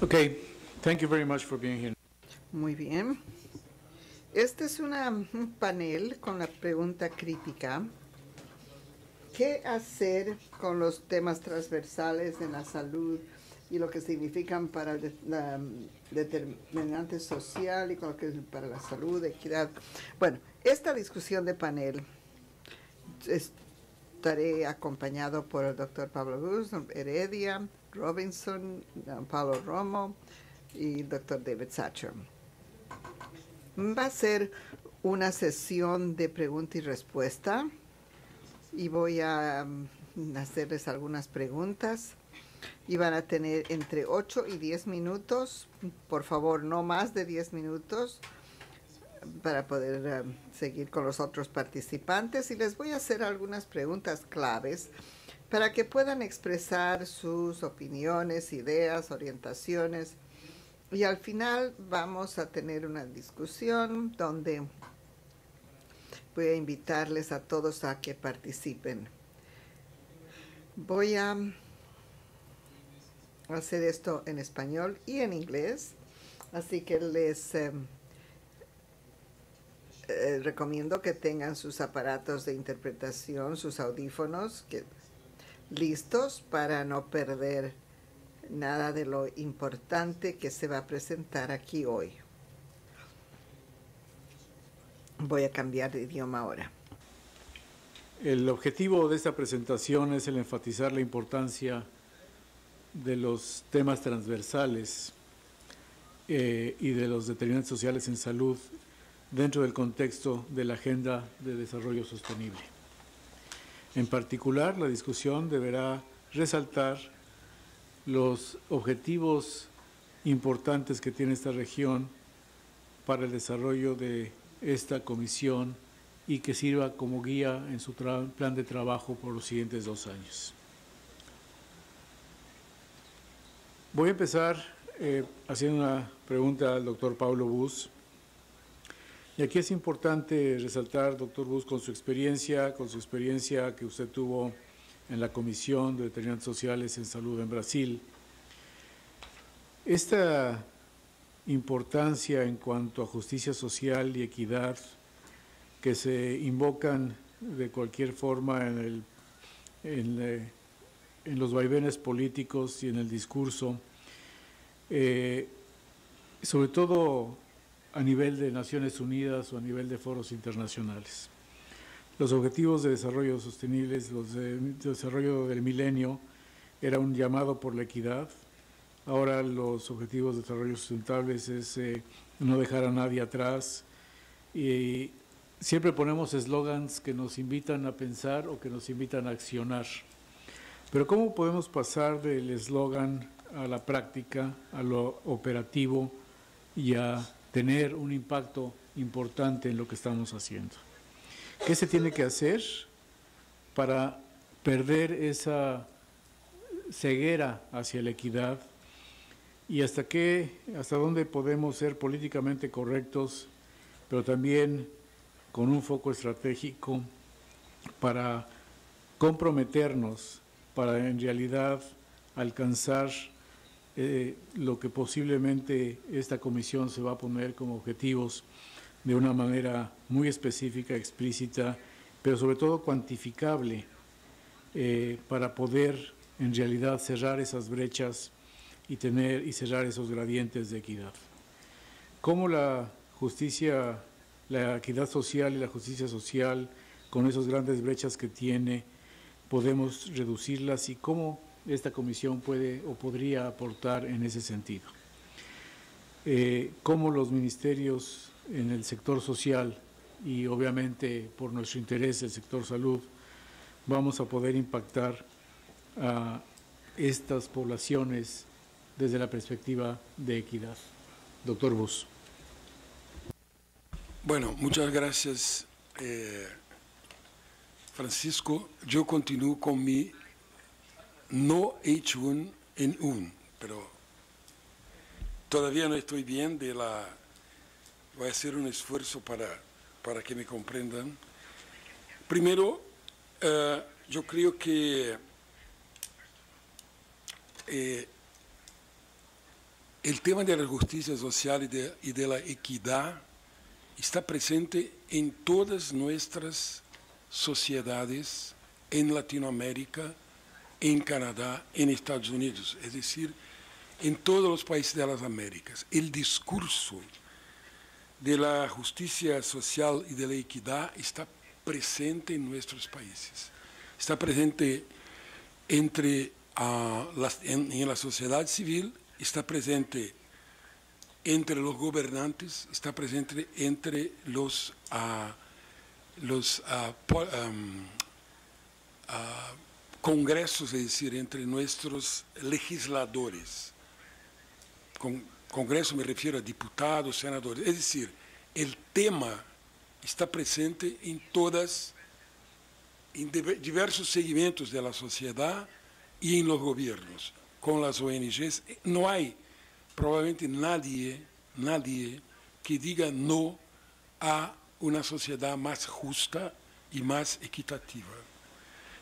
Okay, thank you very much for being here. Muy bien. Este es un panel con la pregunta crítica. ¿Qué hacer con los temas transversales en la salud y lo que significan para la determinante social y con lo que es para la salud, equidad? Bueno, esta discusión de panel estaré acompañado por el doctor Pablo Bus, Heredia, Robinson, Paulo Romo y el doctor David Satcher. Va a ser una sesión de pregunta y respuesta y voy a hacerles algunas preguntas y van a tener entre 8 y 10 minutos, por favor no más de 10 minutos para poder seguir con los otros participantes, y les voy a hacer algunas preguntas claves para que puedan expresar sus opiniones, ideas, orientaciones, y al final vamos a tener una discusión donde voy a invitarles a todos a que participen. Voy a hacer esto en español y en inglés, así que les recomiendo que tengan sus aparatos de interpretación, sus audífonos listos para no perder nada de lo importante que se va a presentar aquí hoy. Voy a cambiar de idioma ahora. El objetivo de esta presentación es el enfatizar la importancia de los temas transversales y de los determinantes sociales en salud dentro del contexto de la Agenda de Desarrollo Sostenible. En particular, la discusión deberá resaltar los objetivos importantes que tiene esta región para el desarrollo de esta comisión y que sirva como guía en su plan de trabajo por los siguientes 2 años. Voy a empezar haciendo una pregunta al doctor Paulo Bus. Y aquí es importante resaltar, doctor Bus, con su experiencia que usted tuvo en la Comisión de Determinantes Sociales en Salud en Brasil, esta importancia en cuanto a justicia social y equidad que se invocan de cualquier forma en los vaivenes políticos y en el discurso, sobre todo a nivel de Naciones Unidas o a nivel de foros internacionales. Los objetivos de desarrollo sostenibles, los de desarrollo del milenio, era un llamado por la equidad. Ahora los objetivos de desarrollo sustentables es no dejar a nadie atrás, y siempre ponemos eslogans que nos invitan a pensar o que nos invitan a accionar. Pero ¿cómo podemos pasar del eslogan a la práctica, a lo operativo y a tener un impacto importante en lo que estamos haciendo? ¿Qué se tiene que hacer para perder esa ceguera hacia la equidad? ¿Y hasta dónde podemos ser políticamente correctos, pero también con un foco estratégico para comprometernos, para en realidad alcanzar lo que posiblemente esta comisión se va a poner como objetivos de una manera muy específica, explícita, pero sobre todo cuantificable, para poder en realidad cerrar esas brechas y cerrar esos gradientes de equidad? ¿Cómo la justicia, la equidad social y la justicia social, con esas grandes brechas que tiene, podemos reducirlas, y cómo esta comisión puede o podría aportar en ese sentido? Cómo los ministerios en el sector social y obviamente por nuestro interés el sector salud vamos a poder impactar a estas poblaciones desde la perspectiva de equidad. Doctor Bus. Bueno, muchas gracias, Francisco. Yo continúo con mi no hecho en un, pero todavía no estoy bien voy a hacer un esfuerzo para que me comprendan. Primero, yo creo que el tema de la justicia social y de la equidad está presente en todas nuestras sociedades, en Latinoamérica, en Canadá, en Estados Unidos, es decir, en todos los países de las Américas. El discurso de la justicia social y de la equidad está presente en nuestros países. Está presente en la sociedad civil, está presente entre los gobernantes, está presente entre los congresos, es decir, entre nuestros legisladores. Con Congreso me refiero a diputados, senadores. Es decir, el tema está presente en diversos segmentos de la sociedad y en los gobiernos. Con las ONGs no hay probablemente nadie que diga no a una sociedad más justa y más equitativa.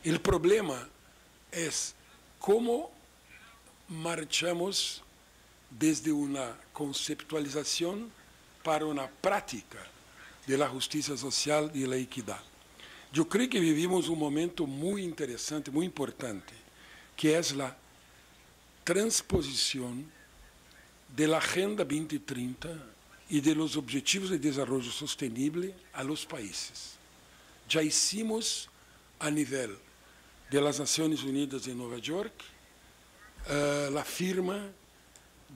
El problema es cómo marchamos desde una conceptualización para una práctica de la justicia social y la equidad. Yo creo que vivimos un momento muy interesante, muy importante, que es la transposición de la Agenda 2030 y de los Objetivos de Desarrollo Sostenible a los países. Ya hicimos a nivel de las Naciones Unidas en Nueva York la firma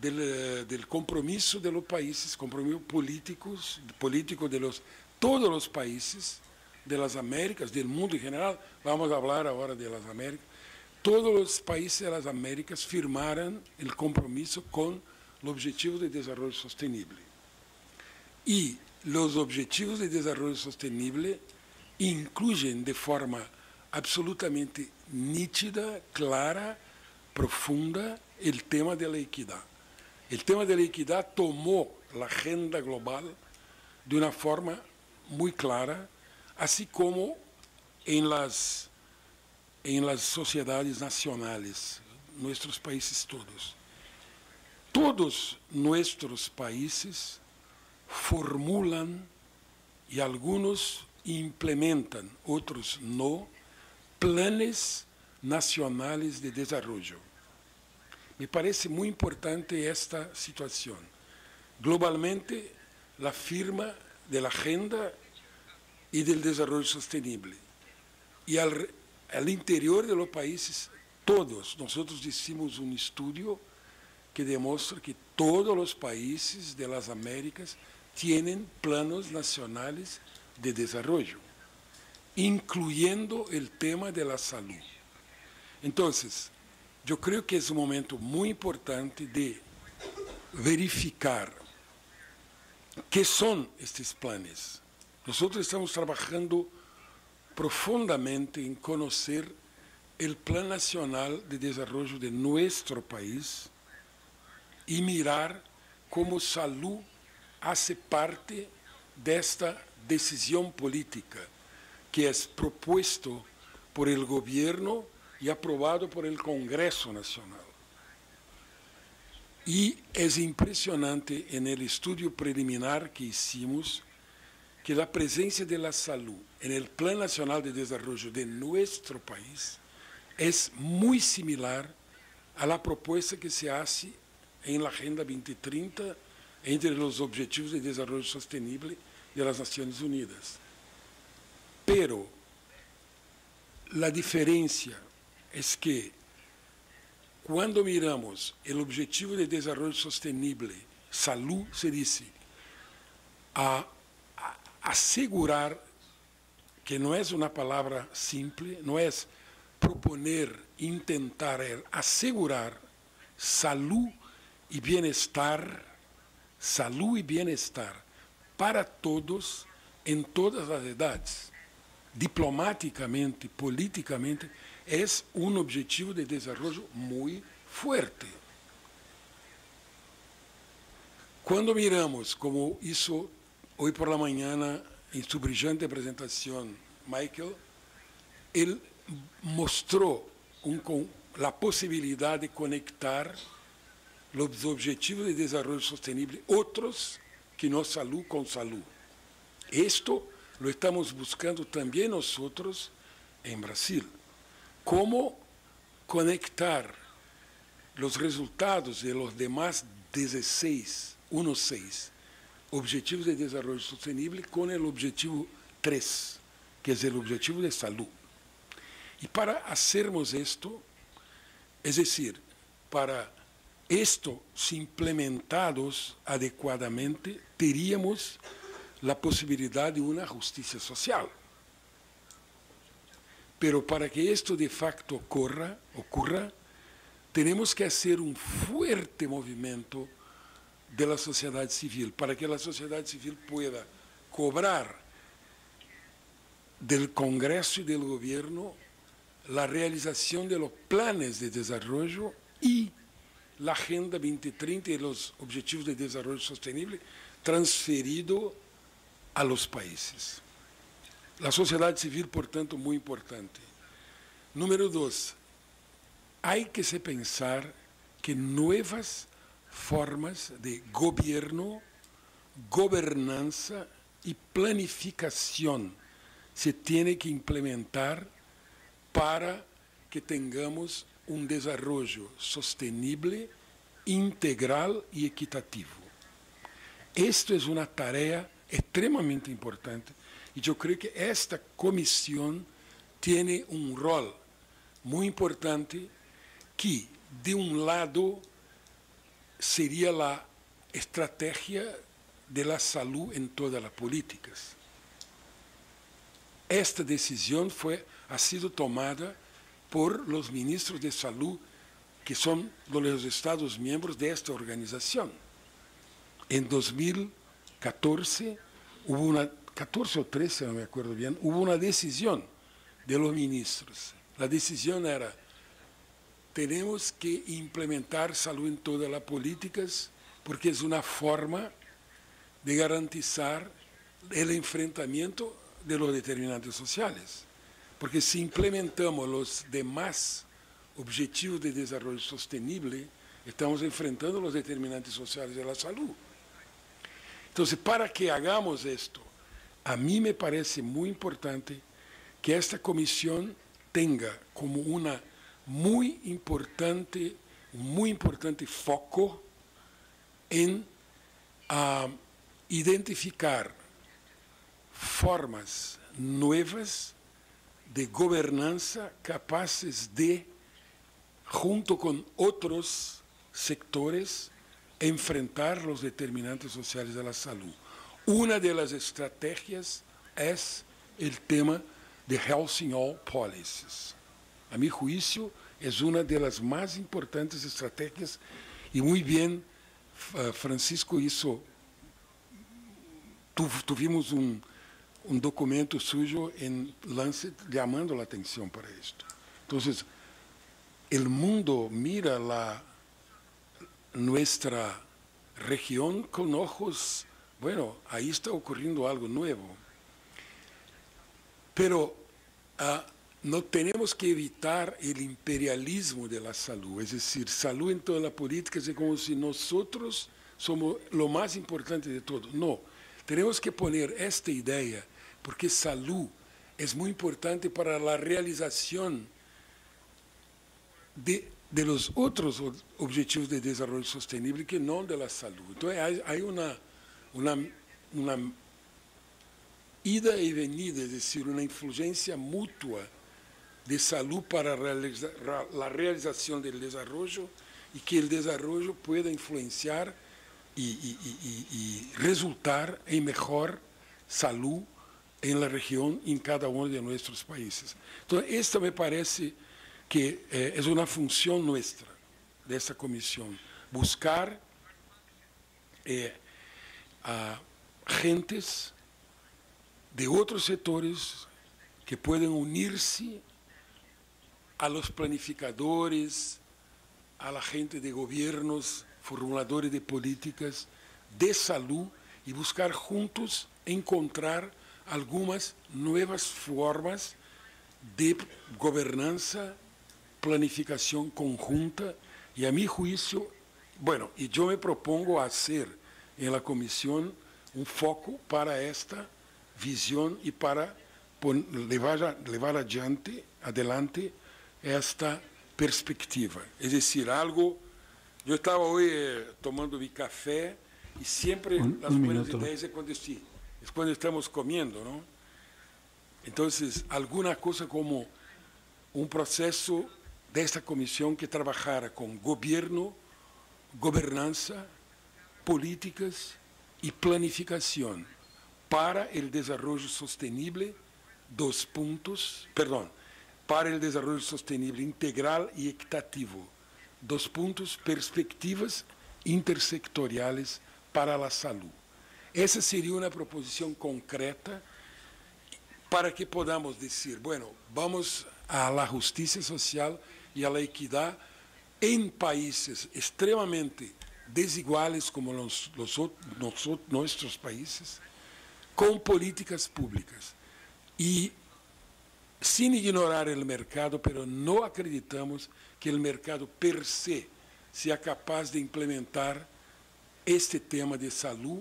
del compromiso de los países, compromiso político de todos los países de las Américas, del mundo en general. Vamos a hablar ahora de las Américas. Todos los países de las Américas firmaron el compromiso con los Objetivos de Desarrollo Sostenible. Y los Objetivos de Desarrollo Sostenible incluyen de forma absolutamente nítida, clara, profunda, el tema de la equidad. El tema de la equidad tomó la agenda global de una forma muy clara, así como en las sociedades nacionales, nuestros países todos. Todos nuestros países formulan y algunos implementan, otros no, planes nacionales de desarrollo. Me parece muy importante esta situación. Globalmente, la firma de la agenda y del desarrollo sostenible. Y al interior de los países, todos, nosotros hicimos un estudio que demuestra que todos los países de las Américas tienen planos nacionales de desarrollo, incluyendo el tema de la salud. Entonces, yo creo que es un momento muy importante de verificar qué son estos planes. Nosotros estamos trabajando profundamente en conocer el Plan Nacional de Desarrollo de nuestro país y mirar cómo salud hace parte de esta decisión política que es propuesto por el gobierno y aprobado por el Congreso Nacional. Y es impresionante en el estudio preliminar que hicimos que la presencia de la salud en el Plan Nacional de Desarrollo de nuestro país es muy similar a la propuesta que se hace en la Agenda 2030 entre los Objetivos de Desarrollo Sostenible de las Naciones Unidas. Pero la diferencia es que cuando miramos el Objetivo de Desarrollo Sostenible, salud, se dice, a asegurar, que no es una palabra simple, no es proponer, intentar, es asegurar salud y bienestar para todos en todas las edades. Diplomáticamente, políticamente, es un objetivo de desarrollo muy fuerte. Cuando miramos, como hizo hoy por la mañana en su brillante presentación Michael, él mostró la posibilidad de conectar los objetivos de desarrollo sostenible, otros que no salud con salud. Esto lo estamos buscando también nosotros en Brasil. Cómo conectar los resultados de los demás 16 Objetivos de Desarrollo Sostenible con el objetivo 3, que es el objetivo de salud. Y para hacermos esto, es decir, para esto implementados adecuadamente, teríamos la posibilidad de una justicia social. Pero para que esto de facto ocurra, tenemos que hacer un fuerte movimiento de la sociedad civil, para que la sociedad civil pueda cobrar del Congreso y del Gobierno la realización de los planes de desarrollo y la Agenda 2030 y los Objetivos de Desarrollo Sostenible transferido a los países. La sociedad civil, por tanto, muy importante. Número 2, hay que se pensar que nuevas formas de gobierno, gobernanza y planificación se tienen que implementar para que tengamos un desarrollo sostenible, integral y equitativo. Esto es una tarea extremadamente importante y yo creo que esta comisión tiene un rol muy importante que, de un lado, sería la estrategia de la salud en todas las políticas. Esta decisión ha sido tomada por los ministros de salud, que son los Estados miembros de esta organización. En 2014, 14 o 13, no me acuerdo bien, hubo una decisión de los ministros. La decisión era: tenemos que implementar salud en todas las políticas porque es una forma de garantizar el enfrentamiento de los determinantes sociales. Porque si implementamos los demás objetivos de desarrollo sostenible, estamos enfrentando los determinantes sociales de la salud. Entonces, para que hagamos esto, a mí me parece muy importante que esta comisión tenga como un muy importante foco en identificar formas nuevas de gobernanza capaces de, junto con otros sectores, enfrentar los determinantes sociales de la salud. Una de las estrategias es el tema de Health in All Policies. A mi juicio, es una de las más importantes estrategias y muy bien Francisco hizo, tuvimos un documento suyo en Lancet llamando la atención para esto. Entonces, el mundo mira nuestra región con ojos, bueno, ahí está ocurriendo algo nuevo. Pero no tenemos que evitar el imperialismo de la salud, es decir, salud en todas las políticas es como si nosotros somos lo más importante de todo. No, tenemos que poner esta idea, porque salud es muy importante para la realización de los otros objetivos de desarrollo sostenible que no de la salud. Entonces hay una ida y venida, es decir, una influencia mutua de salud para la realización del desarrollo y que el desarrollo pueda influenciar y resultar en mejor salud en la región y en cada uno de nuestros países. Entonces, esta me parece que es una función nuestra, de esta comisión, buscar a gentes de otros sectores que pueden unirse a los planificadores, a la gente de gobiernos, formuladores de políticas de salud y buscar juntos encontrar algunas nuevas formas de gobernanza, planificación conjunta y, a mi juicio, bueno, y yo me propongo hacer en la comisión un foco para esta visión y para levar adelante esta perspectiva. Es decir, algo... Yo estaba hoy tomando mi café y siempre las buenas ideas es cuando estamos comiendo, ¿no? Entonces, alguna cosa como un proceso de esta comisión que trabajara con gobierno, gobernanza, políticas y planificación para el desarrollo sostenible, para el desarrollo sostenible integral y equitativo. Perspectivas intersectoriales para la salud. Esa sería una proposición concreta para que podamos decir, bueno, vamos a la justicia social y a la equidad en países extremadamente desiguales como nuestros países, con políticas públicas. Y sin ignorar el mercado, pero no acreditamos que el mercado per se sea capaz de implementar este tema de salud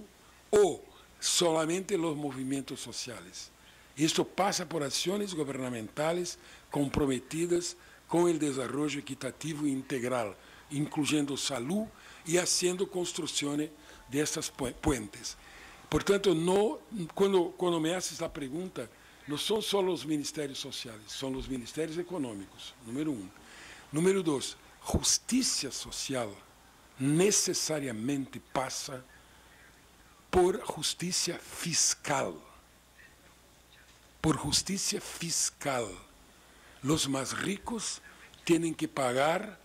o solamente los movimientos sociales. Esto pasa por acciones gubernamentales comprometidas con el desarrollo equitativo e integral, incluyendo salud y haciendo construcciones de estas puentes. Por tanto, cuando me haces la pregunta, no son solo los ministerios sociales, son los ministerios económicos, número uno. Número dos, justicia social necesariamente pasa por justicia fiscal. Por justicia fiscal. Los más ricos tienen que pagar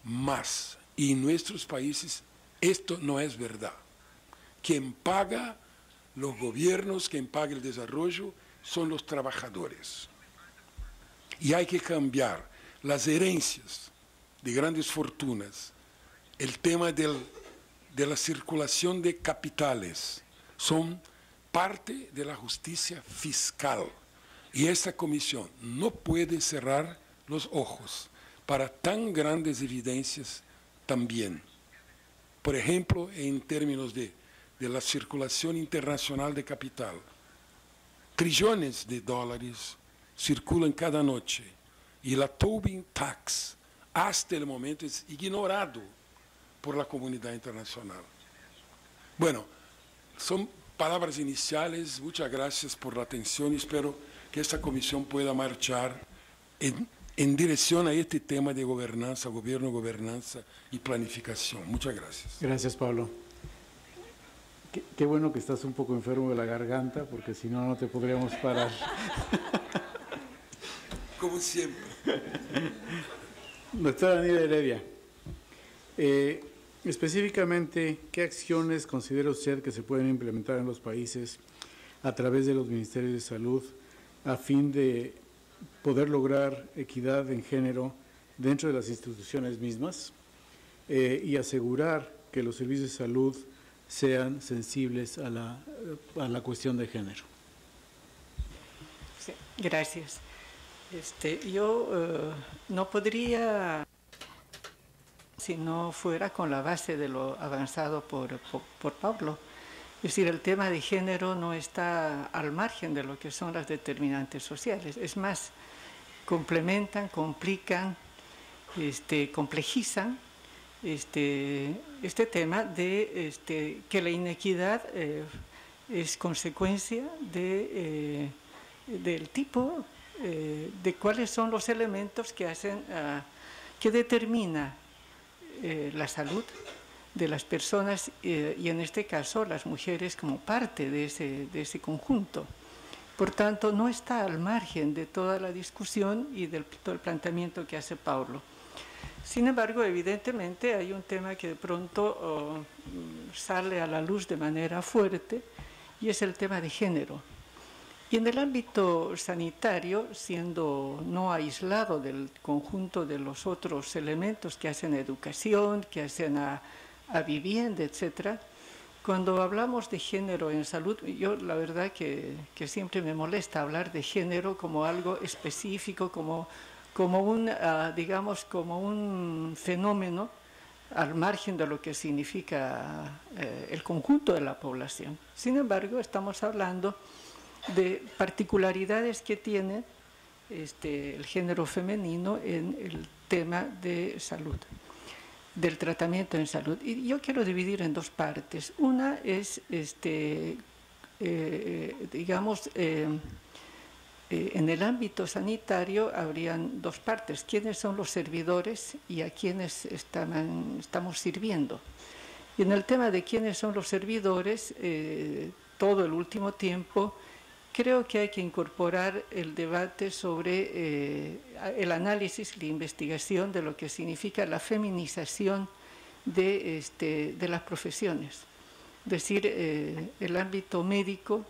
más. Y en nuestros países esto no es verdad. Quien paga los gobiernos, quien paga el desarrollo, son los trabajadores. Y hay que cambiar las herencias de grandes fortunas, el tema de la circulación de capitales, son parte de la justicia fiscal. Y esta comisión no puede cerrar los ojos para tan grandes evidencias también. Por ejemplo, en términos de la circulación internacional de capital, trillones de dólares circulan cada noche y la Tobin Tax hasta el momento es ignorado por la comunidad internacional. Bueno, son palabras iniciales. Muchas gracias por la atención y espero que esta comisión pueda marchar en dirección a este tema de gobernanza, gobierno, gobernanza y planificación. Muchas gracias. Gracias, Pablo. Qué bueno que estás un poco enfermo de la garganta, porque si no, no te podríamos parar. Como siempre. Doctora Anida Heredia, específicamente, ¿qué acciones considera usted que se pueden implementar en los países a través de los ministerios de salud a fin de poder lograr equidad en género dentro de las instituciones mismas y asegurar que los servicios de salud sean sensibles a la cuestión de género? Sí, gracias. Yo no podría, si no fuera con la base de lo avanzado por Pablo. Es decir, el tema de género no está al margen de lo que son las determinantes sociales. Es más, complementan, complican, complejizan este tema de que la inequidad es consecuencia del tipo de cuáles son los elementos que hacen, que determina la salud de las personas y en este caso las mujeres como parte de ese conjunto. Por tanto, no está al margen de toda la discusión y de todo el planteamiento que hace Pablo. Sin embargo, evidentemente hay un tema que de pronto sale a la luz de manera fuerte y es el tema de género. Y en el ámbito sanitario, siendo no aislado del conjunto de los otros elementos que hacen a educación, que hacen a vivienda, etc., cuando hablamos de género en salud, yo la verdad que siempre me molesta hablar de género como algo específico, como un fenómeno al margen de lo que significa el conjunto de la población. Sin embargo, estamos hablando de particularidades que tiene el género femenino en el tema de salud, del tratamiento en salud. Y yo quiero dividir en dos partes. Una es, en el ámbito sanitario habrían dos partes: quiénes son los servidores y a quiénes estamos sirviendo. Y en el tema de quiénes son los servidores, todo el último tiempo, creo que hay que incorporar el debate sobre el análisis, la investigación de lo que significa la feminización de las profesiones. Es decir, el ámbito médico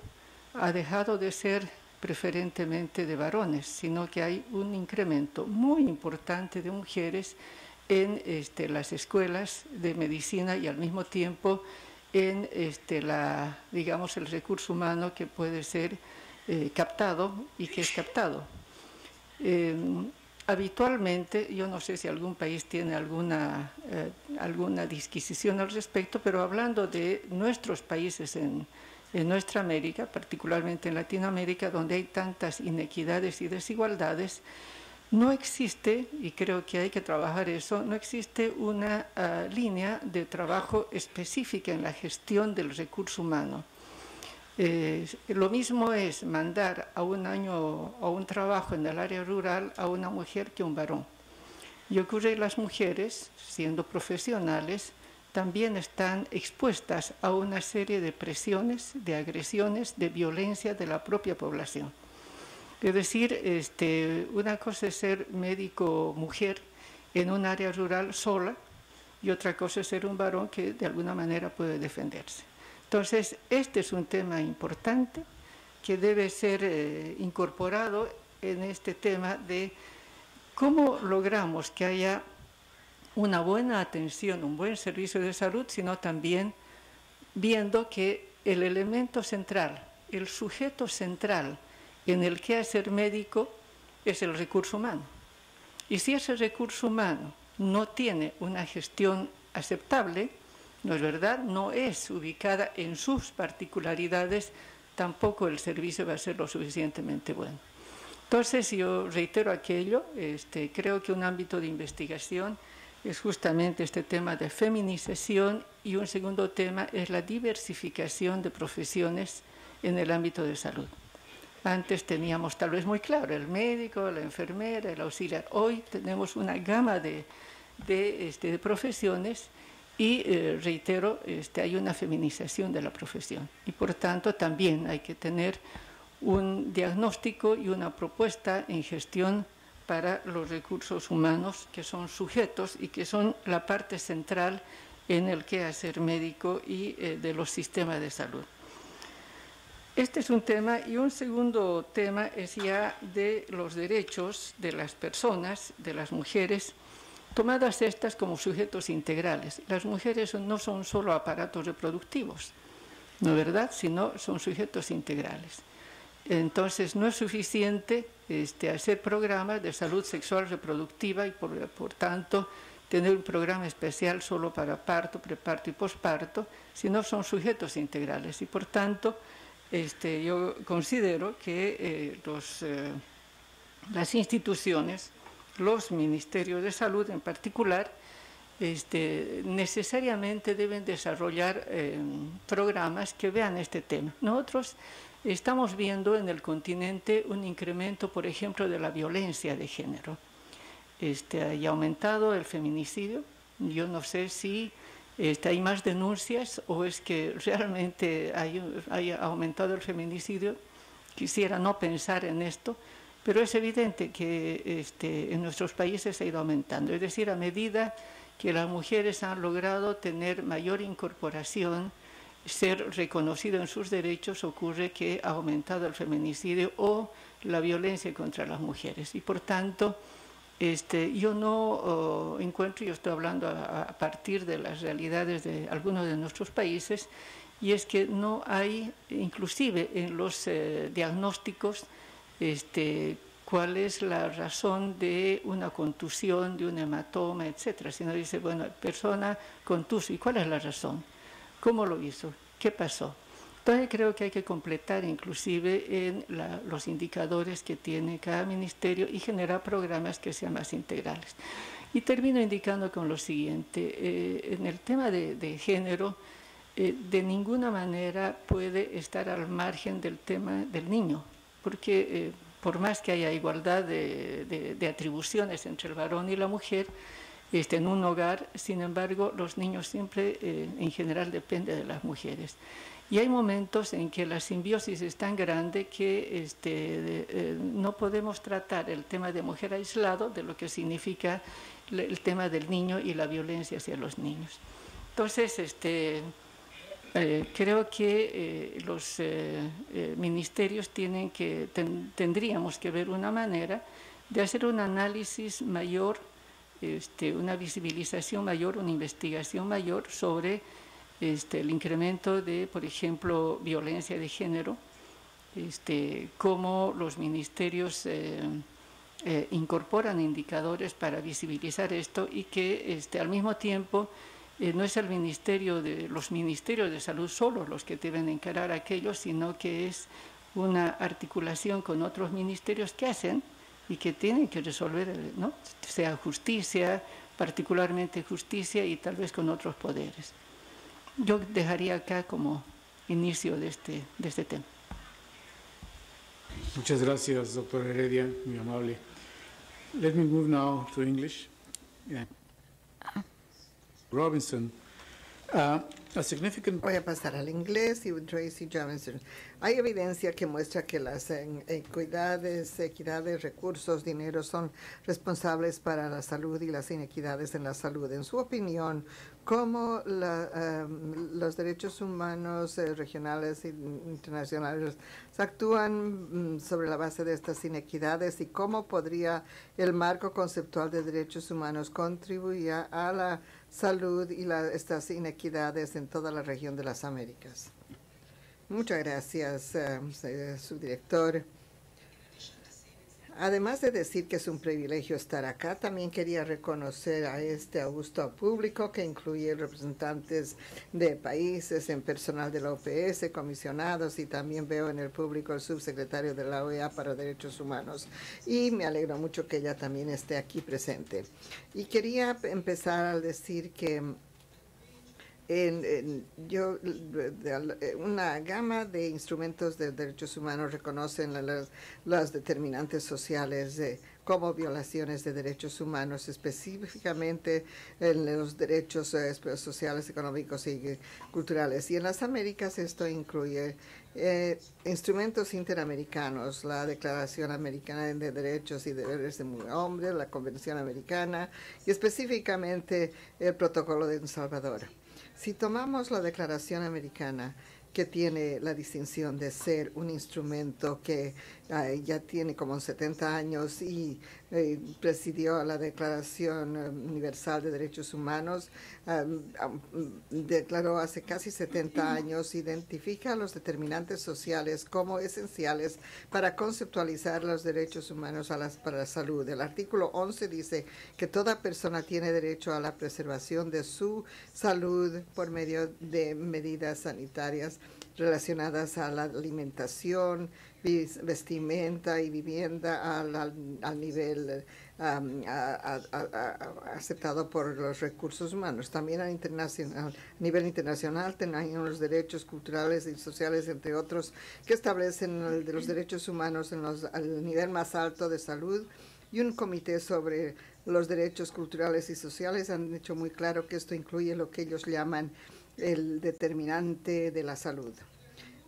ha dejado de ser preferentemente de varones, sino que hay un incremento muy importante de mujeres en las escuelas de medicina y al mismo tiempo en el recurso humano que puede ser captado y que es captado. Habitualmente, yo no sé si algún país tiene alguna disquisición al respecto, pero hablando de nuestros países en nuestra América, particularmente en Latinoamérica, donde hay tantas inequidades y desigualdades, no existe, y creo que hay que trabajar eso, no existe una línea de trabajo específica en la gestión del recurso humano. Lo mismo es mandar a un trabajo en el área rural a una mujer que a un varón. Y ocurre que las mujeres, siendo profesionales, también están expuestas a una serie de presiones, de agresiones, de violencia de la propia población. Es decir, una cosa es ser médico mujer en un área rural sola y otra cosa es ser un varón que de alguna manera puede defenderse. Entonces, este es un tema importante que debe ser incorporado en este tema de cómo logramos que haya una buena atención, un buen servicio de salud, sino también viendo que el elemento central, el sujeto central en el quehacer médico es el recurso humano. Y si ese recurso humano no tiene una gestión aceptable, no es verdad, no es ubicada en sus particularidades, tampoco el servicio va a ser lo suficientemente bueno. Entonces, yo reitero aquello, creo que un ámbito de investigación es justamente este tema de feminización, y un segundo tema es la diversificación de profesiones en el ámbito de salud. Antes teníamos tal vez muy claro el médico, la enfermera, el auxiliar. Hoy tenemos una gama de profesiones y, reitero, hay una feminización de la profesión. Y por tanto también hay que tener un diagnóstico y una propuesta en gestión para los recursos humanos, que son sujetos y que son la parte central en el quehacer médico y de los sistemas de salud. Este es un tema, y un segundo tema es ya de los derechos de las personas, de las mujeres, tomadas estas como sujetos integrales. Las mujeres no son solo aparatos reproductivos, ¿no es verdad?, sino son sujetos integrales. Entonces, no es suficiente hacer programas de salud sexual reproductiva y, por tanto, tener un programa especial solo para parto, preparto y posparto, sino son sujetos integrales. Y, por tanto, yo considero que las instituciones, los ministerios de salud en particular, necesariamente deben desarrollar programas que vean este tema. Nosotros estamos viendo en el continente un incremento, por ejemplo, de la violencia de género. Ha aumentado el feminicidio. Yo no sé si hay más denuncias o es que realmente haya aumentado el feminicidio. Quisiera no pensar en esto, pero es evidente que en nuestros países ha ido aumentando. Es decir, a medida que las mujeres han logrado tener mayor incorporación, ser reconocido en sus derechos, ocurre que ha aumentado el feminicidio o la violencia contra las mujeres. Y por tanto, yo no encuentro, yo estoy hablando a partir de las realidades de algunos de nuestros países, y es que no hay, inclusive en los diagnósticos, cuál es la razón de una contusión, de un hematoma, etcétera, sino dice, bueno, persona contuso, ¿y cuál es la razón? ¿Cómo lo hizo? ¿Qué pasó? Entonces creo que hay que completar inclusive en los indicadores que tiene cada ministerio y generar programas que sean más integrales. Y termino indicando con lo siguiente, en el tema de género, de ninguna manera puede estar al margen del tema del niño, porque por más que haya igualdad de atribuciones entre el varón y la mujer, en un hogar, sin embargo, los niños siempre, en general, dependen de las mujeres. Y hay momentos en que la simbiosis es tan grande que no podemos tratar el tema de mujer aislado de lo que significa el tema del niño y la violencia hacia los niños. Entonces, creo que los ministerios tendríamos que ver una manera de hacer un análisis mayor, una visibilización mayor, una investigación mayor sobre el incremento de, por ejemplo, violencia de género, cómo los ministerios incorporan indicadores para visibilizar esto y que al mismo tiempo no es los ministerios de salud solos los que deben encarar aquello, sino que es una articulación con otros ministerios que hacen y que tienen que resolver, ¿no? Sea justicia, particularmente justicia y tal vez con otros poderes. Yo dejaría acá como inicio de este tema. Muchas gracias, doctor Heredia, muy amable. Let me move now to English. Yeah. Robinson, a significant... Voy a pasar al inglés y Tracy Robinson. Hay evidencia que muestra que las equidades, recursos, dinero son responsables para la salud y las inequidades en la salud. En su opinión, ¿cómo los derechos humanos regionales e internacionales actúan sobre la base de estas inequidades y cómo podría el marco conceptual de derechos humanos contribuir a la salud y estas inequidades en toda la región de las Américas? Muchas gracias, subdirector. Además de decir que es un privilegio estar acá, también quería reconocer a este augusto público que incluye representantes de países, en personal de la OPS, comisionados, y también veo en el público el subsecretario de la OEA para Derechos Humanos. Y me alegro mucho que ella también esté aquí presente. Y quería empezar al decir que una gama de instrumentos de derechos humanos reconocen las determinantes sociales como violaciones de derechos humanos, específicamente en los derechos sociales, económicos y culturales. Y en las Américas esto incluye instrumentos interamericanos, la Declaración Americana de Derechos y Deberes del Hombre, la Convención Americana y específicamente el Protocolo de El Salvador. Si tomamos la Declaración Americana, que tiene la distinción de ser un instrumento que ya tiene como 70 años y presidió la Declaración Universal de Derechos Humanos, declaró hace casi 70 años, identifica los determinantes sociales como esenciales para conceptualizar los derechos humanos para la salud. El artículo 11 dice que toda persona tiene derecho a la preservación de su salud por medio de medidas sanitarias relacionadas a la alimentación, vestimenta y vivienda al nivel aceptado por los recursos humanos. También a nivel internacional tenemos los derechos culturales y sociales, entre otros, que establecen los derechos humanos al nivel más alto de salud, y un comité sobre los derechos culturales y sociales han hecho muy claro que esto incluye lo que ellos llaman el determinante de la salud.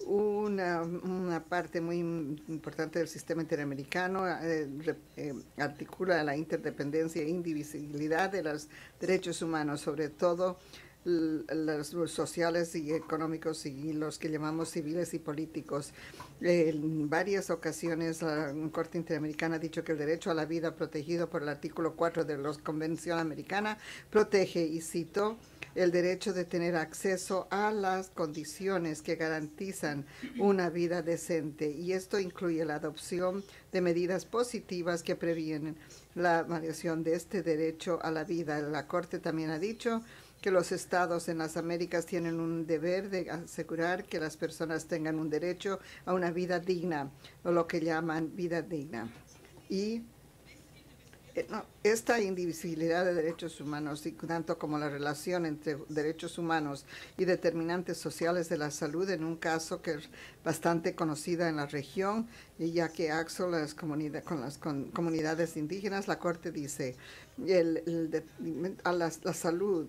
Una parte muy importante del sistema interamericano articula la interdependencia e indivisibilidad de los derechos humanos, sobre todo los sociales y económicos y los que llamamos civiles y políticos. En varias ocasiones la Corte Interamericana ha dicho que el derecho a la vida protegido por el artículo 4 de la Convención Americana protege, y cito, el derecho de tener acceso a las condiciones que garantizan una vida decente, y esto incluye la adopción de medidas positivas que previenen la variación de este derecho a la vida. La Corte también ha dicho que los estados en las Américas tienen un deber de asegurar que las personas tengan un derecho a una vida digna, o lo que llaman vida digna. Y esta indivisibilidad de derechos humanos, y tanto como la relación entre derechos humanos y determinantes sociales de la salud, en un caso que es bastante conocida en la región, y ya que ACSO, con las comunidades indígenas, la Corte dice la salud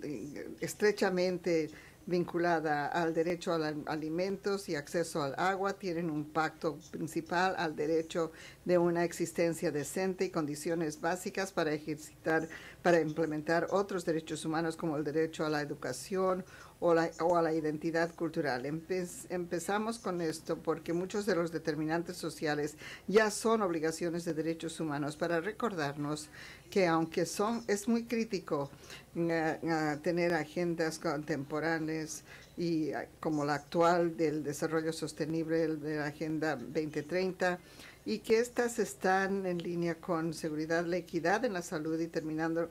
estrechamente vinculada al derecho a alimentos y acceso al agua, tienen un impacto principal al derecho de una existencia decente y condiciones básicas para implementar otros derechos humanos como el derecho a la educación o a la identidad cultural. Empezamos con esto porque muchos de los determinantes sociales ya son obligaciones de derechos humanos, para recordarnos que aunque es muy crítico tener agendas contemporáneas y como la actual del desarrollo sostenible, de la Agenda 2030, y que estas están en línea con seguridad, la equidad en la salud y terminando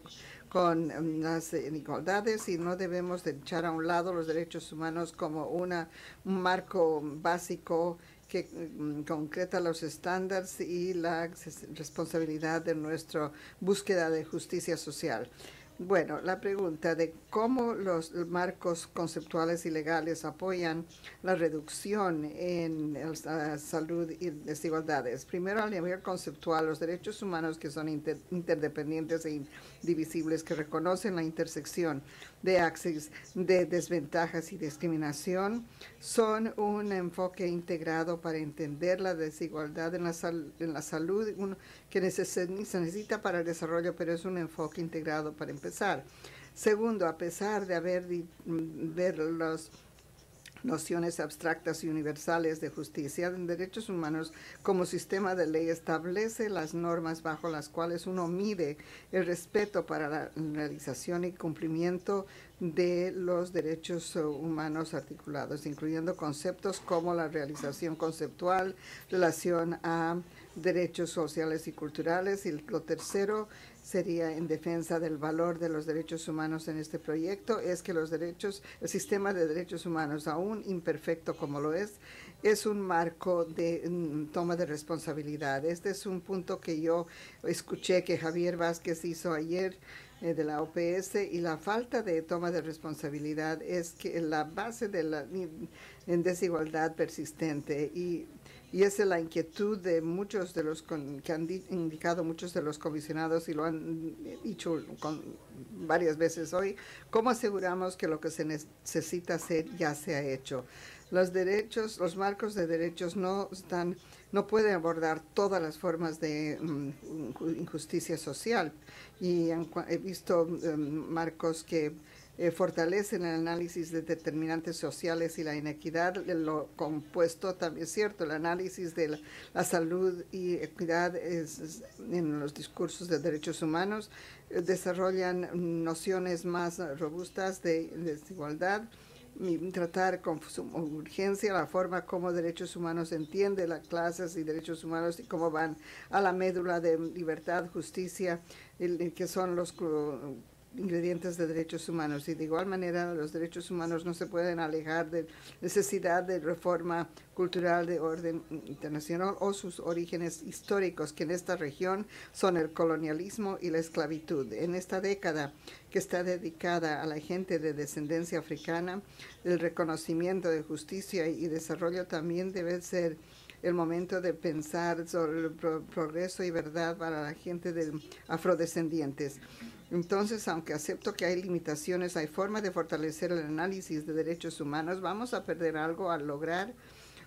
con las inigualdades, y no debemos de echar a un lado los derechos humanos como un marco básico que concreta los estándares y la responsabilidad de nuestra búsqueda de justicia social. Bueno, la pregunta de cómo los marcos conceptuales y legales apoyan la reducción en salud y desigualdades. Primero, a nivel conceptual, los derechos humanos, que son interdependientes e indivisibles, que reconocen la intersección de axis de desventajas y discriminación, son un enfoque integrado para entender la desigualdad en la salud, que se necesita para el desarrollo, pero es un enfoque integrado para empezar. Segundo, a pesar de ver las nociones abstractas y universales de justicia, en derechos humanos como sistema de ley establece las normas bajo las cuales uno mide el respeto para la realización y cumplimiento de los derechos humanos articulados, incluyendo conceptos como la realización conceptual, relación a derechos sociales y culturales. Y lo tercero sería en defensa del valor de los derechos humanos en este proyecto, es que el sistema de derechos humanos, aún imperfecto como lo es un marco de toma de responsabilidad. Este es un punto que yo escuché que Javier Vázquez hizo ayer de la OPS, y la falta de toma de responsabilidad es que la base de la desigualdad persistente, y esa es la inquietud de muchos de los que han indicado muchos de los comisionados, y lo han dicho varias veces hoy. ¿Cómo aseguramos que lo que se necesita hacer ya se ha hecho? Los marcos de derechos no pueden abordar todas las formas de injusticia social, y he visto marcos que fortalecen el análisis de determinantes sociales y la inequidad. Lo compuesto también es cierto, el análisis de la salud y equidad en los discursos de derechos humanos desarrollan nociones más robustas de desigualdad, y tratar con urgencia la forma como derechos humanos entiende las clases y derechos humanos, y cómo van a la médula de libertad, justicia, que son los ingredientes de derechos humanos. Y de igual manera, los derechos humanos no se pueden alejar de necesidad de reforma cultural de orden internacional o sus orígenes históricos, que en esta región son el colonialismo y la esclavitud. En esta década que está dedicada a la gente de descendencia africana, el reconocimiento de justicia y desarrollo también debe ser el momento de pensar sobre el progreso y verdad para la gente de afrodescendientes. Entonces, aunque acepto que hay limitaciones, hay forma de fortalecer el análisis de derechos humanos. Vamos a perder algo al lograr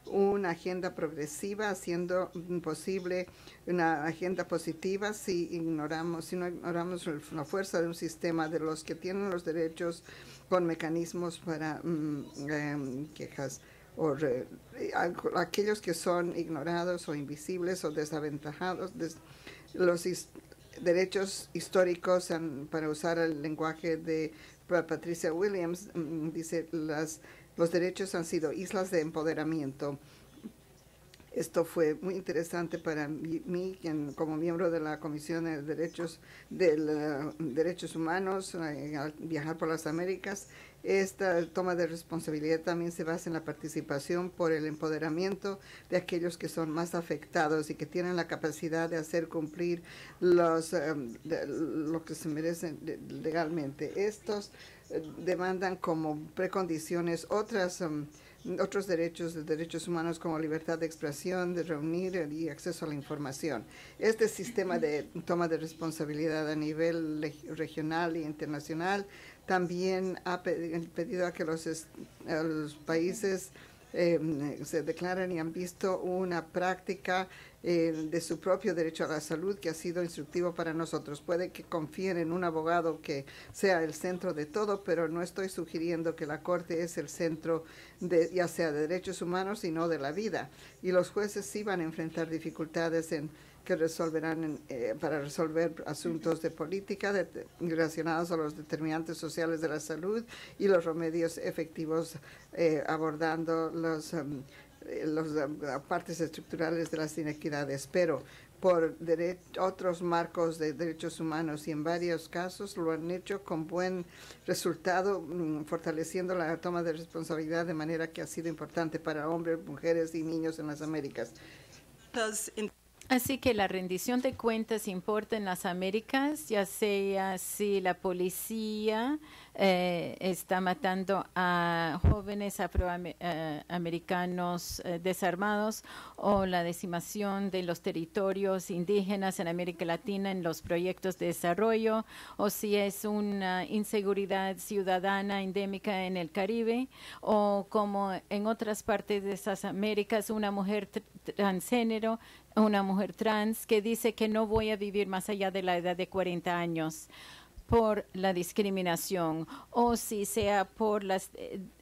una agenda progresiva, haciendo posible una agenda positiva si no ignoramos la fuerza de un sistema de los que tienen los derechos con mecanismos para quejas, o aquellos que son ignorados o invisibles o desaventajados. Los derechos históricos, para usar el lenguaje de Patricia Williams, dice, los derechos han sido islas de empoderamiento. Esto fue muy interesante para mí como miembro de la Comisión de Derechos Humanos, al viajar por las Américas. Esta toma de responsabilidad también se basa en la participación por el empoderamiento de aquellos que son más afectados y que tienen la capacidad de hacer cumplir lo que se merecen legalmente. Estos demandan como precondiciones otros derechos humanos como libertad de expresión, de reunir y acceso a la información. Este sistema de toma de responsabilidad a nivel regional e internacional también ha pedido a que los países se declaran y han visto una práctica de su propio derecho a la salud que ha sido instructivo para nosotros. Puede que confíen en un abogado que sea el centro de todo, pero no estoy sugiriendo que la Corte es el centro ya sea de derechos humanos y no de la vida. Y los jueces sí van a enfrentar dificultades que resolverán para resolver asuntos de política relacionados a los determinantes sociales de la salud y los remedios efectivos abordando las partes estructurales de las inequidades, pero por otros marcos de derechos humanos y en varios casos lo han hecho con buen resultado, fortaleciendo la toma de responsabilidad de manera que ha sido importante para hombres, mujeres y niños en las Américas. Así que la rendición de cuentas importa en las Américas, ya sea si la policía está matando a jóvenes afroamericanos desarmados, o la decimación de los territorios indígenas en América Latina en los proyectos de desarrollo, o si es una inseguridad ciudadana endémica en el Caribe, o como en otras partes de esas Américas, una mujer transgénero, una mujer trans que dice que no voy a vivir más allá de la edad de 40 años por la discriminación, o si sea por las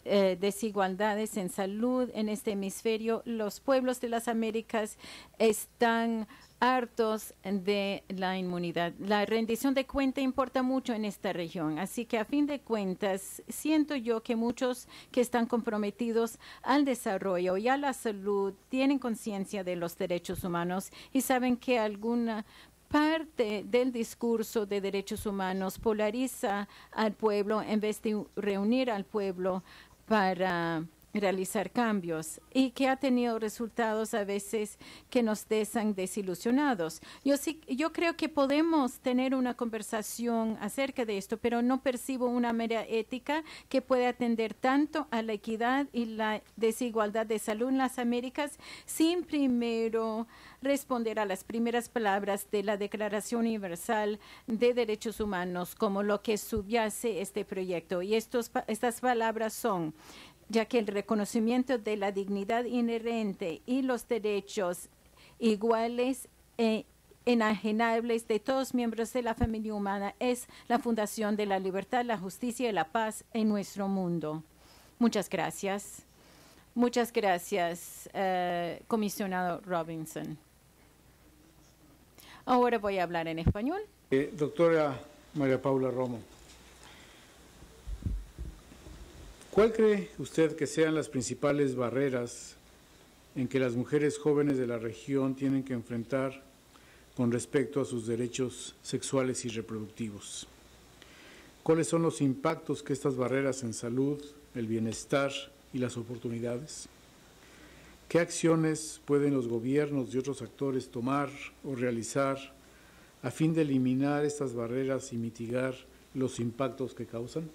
desigualdades en salud en este hemisferio. Los pueblos de las Américas están hartos de la inmunidad. La rendición de cuenta importa mucho en esta región, así que a fin de cuentas siento yo que muchos que están comprometidos al desarrollo y a la salud tienen conciencia de los derechos humanos y saben que alguna parte del discurso de derechos humanos polariza al pueblo en vez de reunir al pueblo para realizar cambios, y que ha tenido resultados a veces que nos dejan desilusionados. Yo creo que podemos tener una conversación acerca de esto, pero no percibo una mera ética que puede atender tanto a la equidad y la desigualdad de salud en las Américas sin primero responder a las primeras palabras de la Declaración Universal de Derechos Humanos como lo que subyace este proyecto. Y estas palabras son: ya que el reconocimiento de la dignidad inherente y los derechos iguales e inajenables de todos miembros de la familia humana es la fundación de la libertad, la justicia y la paz en nuestro mundo. Muchas gracias. Muchas gracias, comisionado Robinson. Ahora voy a hablar en español. Doctora María Paula Romo, ¿cuál cree usted que sean las principales barreras en que las mujeres jóvenes de la región tienen que enfrentar con respecto a sus derechos sexuales y reproductivos? ¿Cuáles son los impactos que estas barreras en salud, el bienestar y las oportunidades? ¿Qué acciones pueden los gobiernos y otros actores tomar o realizar a fin de eliminar estas barreras y mitigar los impactos que causan?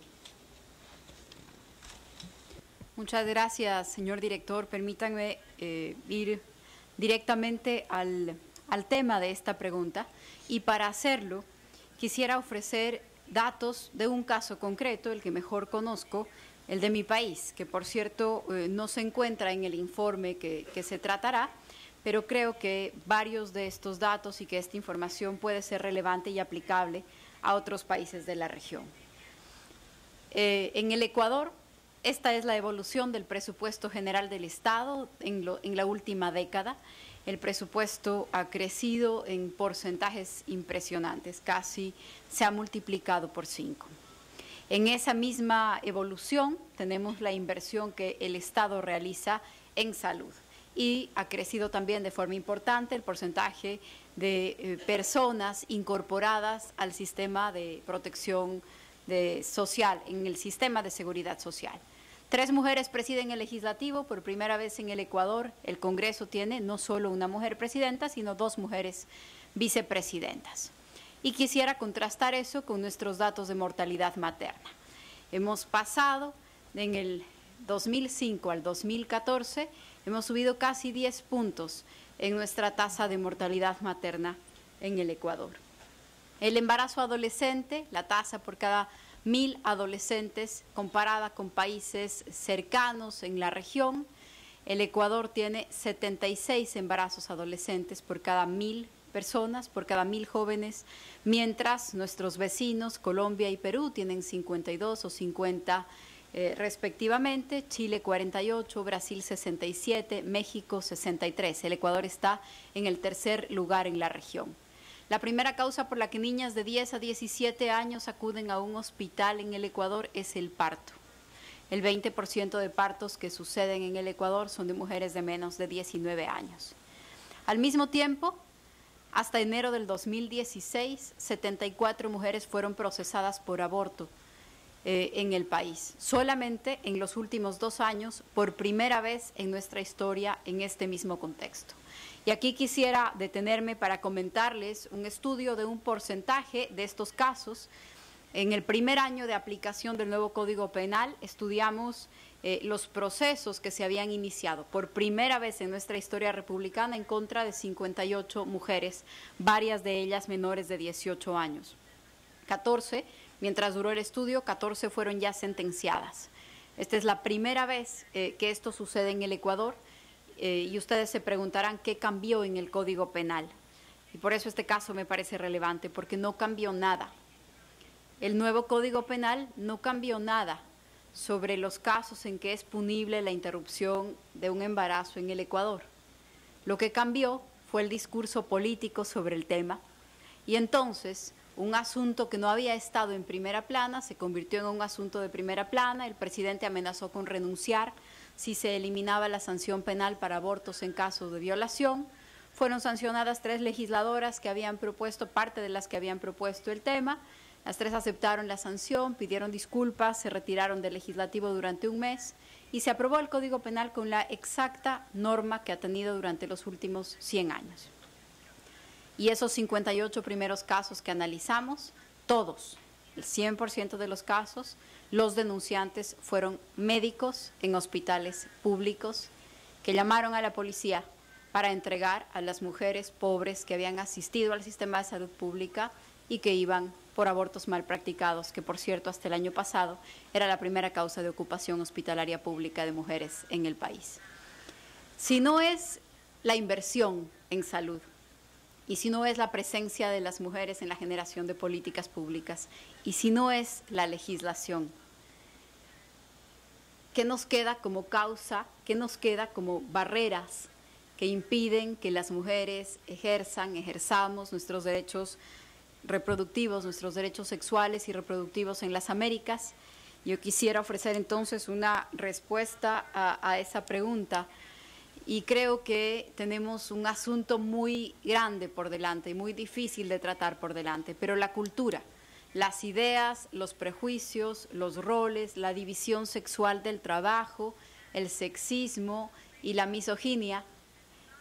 Muchas gracias, señor director. Permítanme ir directamente al tema de esta pregunta, y para hacerlo quisiera ofrecer datos de un caso concreto, el que mejor conozco, el de mi país, que por cierto no se encuentra en el informe que se tratará, pero creo que varios de estos datos y que esta información puede ser relevante y aplicable a otros países de la región. En el Ecuador, esta es la evolución del presupuesto general del Estado en la última década. El presupuesto ha crecido en porcentajes impresionantes, casi se ha multiplicado por 5. En esa misma evolución tenemos la inversión que el Estado realiza en salud y ha crecido también de forma importante el porcentaje de personas incorporadas al sistema de protección social, en el sistema de seguridad social. 3 mujeres presiden el legislativo, por primera vez en el Ecuador el Congreso tiene no solo una mujer presidenta, sino 2 mujeres vicepresidentas. Y quisiera contrastar eso con nuestros datos de mortalidad materna. Hemos pasado en el 2005 al 2014, hemos subido casi 10 puntos en nuestra tasa de mortalidad materna en el Ecuador. El embarazo adolescente, la tasa por cada 1000 adolescentes comparada con países cercanos en la región, el Ecuador tiene 76 embarazos adolescentes por cada 1000 personas, por cada 1000 jóvenes, mientras nuestros vecinos, Colombia y Perú, tienen 52 o 50 respectivamente, Chile 48, Brasil 67, México 63. El Ecuador está en el tercer lugar en la región. La primera causa por la que niñas de 10 a 17 años acuden a un hospital en el Ecuador es el parto. El 20% de partos que suceden en el Ecuador son de mujeres de menos de 19 años. Al mismo tiempo, hasta enero del 2016, 74 mujeres fueron procesadas por aborto en el país. Solamente en los últimos 2 años, por primera vez en nuestra historia, en este mismo contexto. Y aquí quisiera detenerme para comentarles un estudio de un porcentaje de estos casos. En el primer año de aplicación del nuevo Código Penal estudiamos los procesos que se habían iniciado por primera vez en nuestra historia republicana en contra de 58 mujeres, varias de ellas menores de 18 años. 14, mientras duró el estudio, 14 fueron ya sentenciadas. Esta es la primera vez que esto sucede en el Ecuador. Y ustedes se preguntarán qué cambió en el Código Penal. Y por eso este caso me parece relevante, porque no cambió nada. El nuevo Código Penal no cambió nada sobre los casos en que es punible la interrupción de un embarazo en el Ecuador. Lo que cambió fue el discurso político sobre el tema, y entonces un asunto que no había estado en primera plana se convirtió en un asunto de primera plana. El presidente amenazó con renunciar si se eliminaba la sanción penal para abortos en caso de violación. Fueron sancionadas 3 legisladoras que habían propuesto, parte de las que habían propuesto el tema. Las 3 aceptaron la sanción, pidieron disculpas, se retiraron del legislativo durante un mes y se aprobó el Código Penal con la exacta norma que ha tenido durante los últimos 100 años. Y esos 58 primeros casos que analizamos, todos, el 100% de los casos, los denunciantes fueron médicos en hospitales públicos que llamaron a la policía para entregar a las mujeres pobres que habían asistido al sistema de salud pública y que iban por abortos mal practicados, que por cierto hasta el año pasado era la primera causa de ocupación hospitalaria pública de mujeres en el país. Si no es la inversión en salud, y si no es la presencia de las mujeres en la generación de políticas públicas, y si no es la legislación, ¿qué nos queda como causa? ¿Qué nos queda como barreras que impiden que las mujeres ejerzamos nuestros derechos reproductivos, nuestros derechos sexuales y reproductivos en las Américas? Yo quisiera ofrecer entonces una respuesta a esa pregunta. Y creo que tenemos un asunto muy grande por delante y muy difícil de tratar por delante, pero la cultura, las ideas, los prejuicios, los roles, la división sexual del trabajo, el sexismo y la misoginia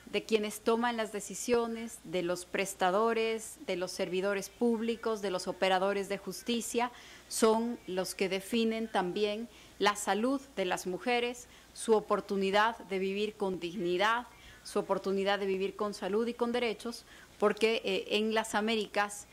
de quienes toman las decisiones, de los prestadores, de los servidores públicos, de los operadores de justicia, son los que definen también la salud de las mujeres, su oportunidad de vivir con dignidad, su oportunidad de vivir con salud y con derechos, porque en las Américas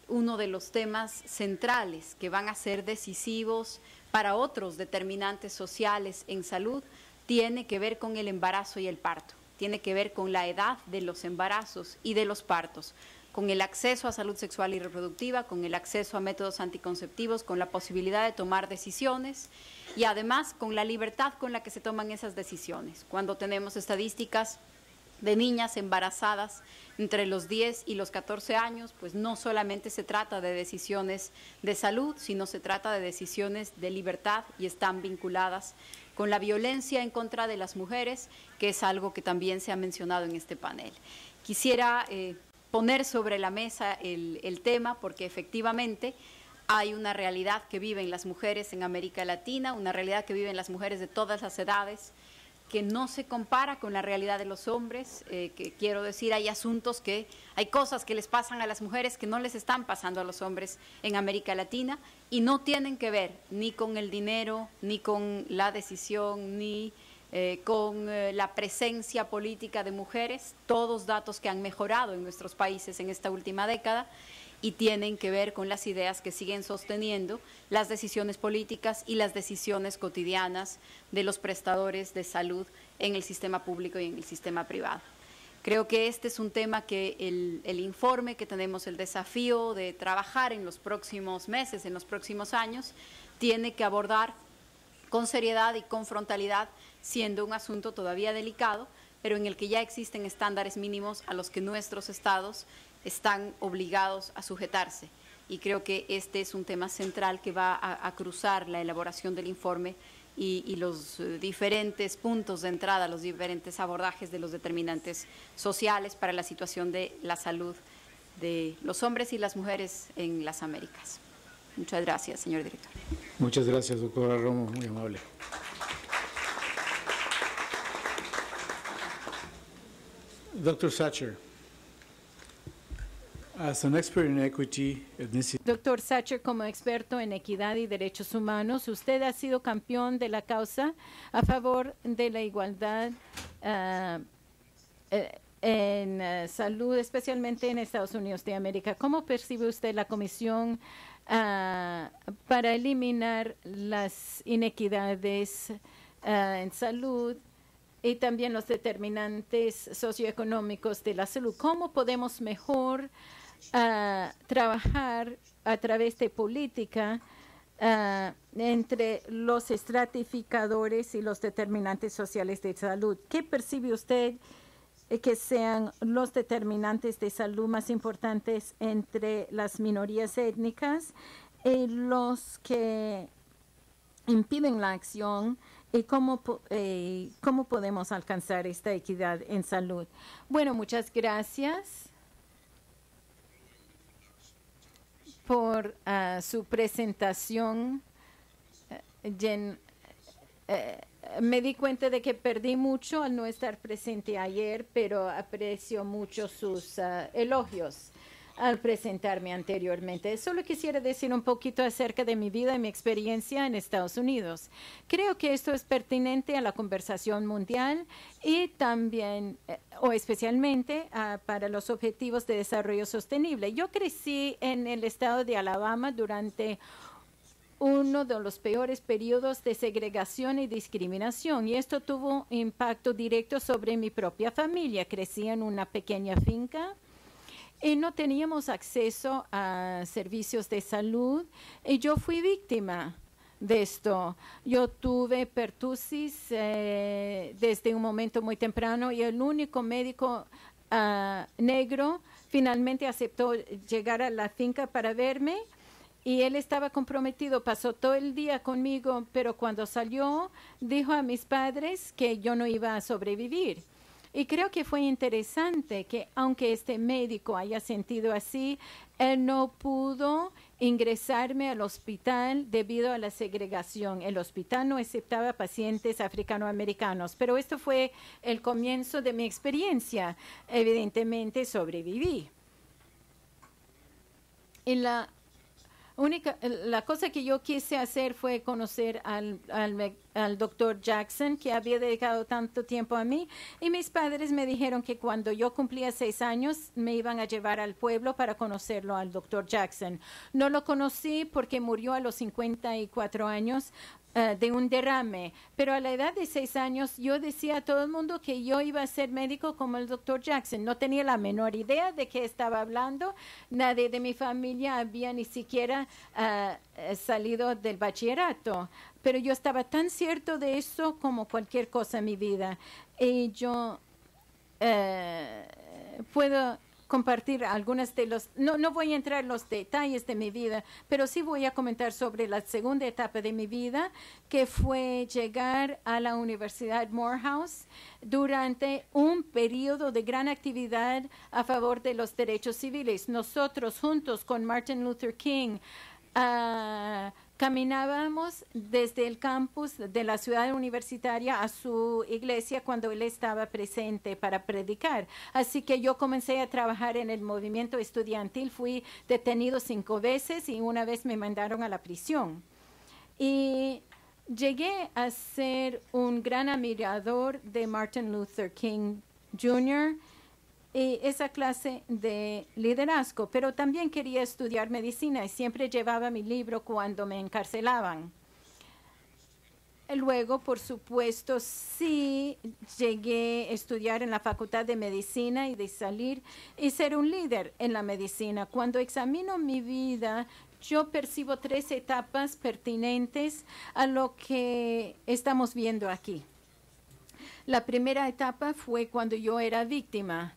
uno de los temas centrales que van a ser decisivos para otros determinantes sociales en salud tiene que ver con el embarazo y el parto, tiene que ver con la edad de los embarazos y de los partos, con el acceso a salud sexual y reproductiva, con el acceso a métodos anticonceptivos, con la posibilidad de tomar decisiones y además con la libertad con la que se toman esas decisiones. Cuando tenemos estadísticas de niñas embarazadas entre los 10 y los 14 años, pues no solamente se trata de decisiones de salud, sino se trata de decisiones de libertad y están vinculadas con la violencia en contra de las mujeres, que es algo que también se ha mencionado en este panel. Quisiera poner sobre la mesa el tema porque efectivamente hay una realidad que viven las mujeres en América Latina, una realidad que viven las mujeres de todas las edades, que no se compara con la realidad de los hombres, que quiero decir, hay asuntos hay cosas que les pasan a las mujeres que no les están pasando a los hombres en América Latina y no tienen que ver ni con el dinero, ni con la decisión, ni con la presencia política de mujeres, todos datos que han mejorado en nuestros países en esta última década, y tienen que ver con las ideas que siguen sosteniendo las decisiones políticas y las decisiones cotidianas de los prestadores de salud en el sistema público y en el sistema privado. Creo que este es un tema que el informe que tenemos el desafío de trabajar en los próximos meses, en los próximos años, tiene que abordar con seriedad y con frontalidad, siendo un asunto todavía delicado, pero en el que ya existen estándares mínimos a los que nuestros estados están obligados a sujetarse. Y creo que este es un tema central que va a cruzar la elaboración del informe y los diferentes puntos de entrada, los diferentes abordajes de los determinantes sociales para la situación de la salud de los hombres y las mujeres en las Américas. Muchas gracias, señor director. Muchas gracias, doctora Romo, muy amable. Dr. Satcher, as an expert in equity, ethnicity, Doctor Satcher, como experto en equidad y derechos humanos, usted ha sido campeón de la causa a favor de la igualdad en salud, especialmente en Estados Unidos de América. ¿Cómo percibe usted la Comisión para eliminar las inequidades en salud y también los determinantes socioeconómicos de la salud? ¿Cómo podemos mejor trabajar a través de política entre los estratificadores y los determinantes sociales de salud? ¿Qué percibe usted que sean los determinantes de salud más importantes entre las minorías étnicas y los que impiden la acción? ¿Y cómo podemos alcanzar esta equidad en salud? Bueno, muchas gracias por su presentación. Me di cuenta de que perdí mucho al no estar presente ayer, pero aprecio mucho sus elogios al presentarme anteriormente. Solo quisiera decir un poquito acerca de mi vida y mi experiencia en Estados Unidos. Creo que esto es pertinente a la conversación mundial y también, o especialmente, para los objetivos de desarrollo sostenible. Yo crecí en el estado de Alabama durante uno de los peores periodos de segregación y discriminación, y esto tuvo impacto directo sobre mi propia familia. Crecí en una pequeña finca y no teníamos acceso a servicios de salud, y yo fui víctima de esto. Yo tuve pertusis desde un momento muy temprano, y el único médico negro finalmente aceptó llegar a la finca para verme, y él estaba comprometido, pasó todo el día conmigo, pero cuando salió dijo a mis padres que yo no iba a sobrevivir. Y creo que fue interesante que, aunque este médico haya sentido así, él no pudo ingresarme al hospital debido a la segregación. El hospital no aceptaba pacientes africanoamericanos, pero esto fue el comienzo de mi experiencia. Evidentemente sobreviví. Y la cosa que yo quise hacer fue conocer al doctor Jackson, que había dedicado tanto tiempo a mí, y mis padres me dijeron que cuando yo cumplía 6 años me iban a llevar al pueblo para conocerlo al doctor Jackson. No lo conocí porque murió a los 54 años de un derrame, pero a la edad de 6 años yo decía a todo el mundo que yo iba a ser médico como el doctor Jackson. No tenía la menor idea de qué estaba hablando. Nadie de mi familia había ni siquiera salido del bachillerato, pero yo estaba tan cierto de eso como cualquier cosa en mi vida. Y yo puedo compartir algunas de los, no voy a entrar en los detalles de mi vida, pero sí voy a comentar sobre la segunda etapa de mi vida, que fue llegar a la Universidad Morehouse durante un periodo de gran actividad a favor de los derechos civiles. Nosotros juntos con Martin Luther King caminábamos desde el campus de la ciudad universitaria a su iglesia cuando él estaba presente para predicar. Así que yo comencé a trabajar en el movimiento estudiantil. Fui detenido 5 veces y una vez me mandaron a la prisión. Y llegué a ser un gran admirador de Martin Luther King Jr., y esa clase de liderazgo, pero también quería estudiar medicina y siempre llevaba mi libro cuando me encarcelaban. Luego, por supuesto, sí llegué a estudiar en la Facultad de Medicina y de salir y ser un líder en la medicina. Cuando examino mi vida, yo percibo 3 etapas pertinentes a lo que estamos viendo aquí. La primera etapa fue cuando yo era víctima.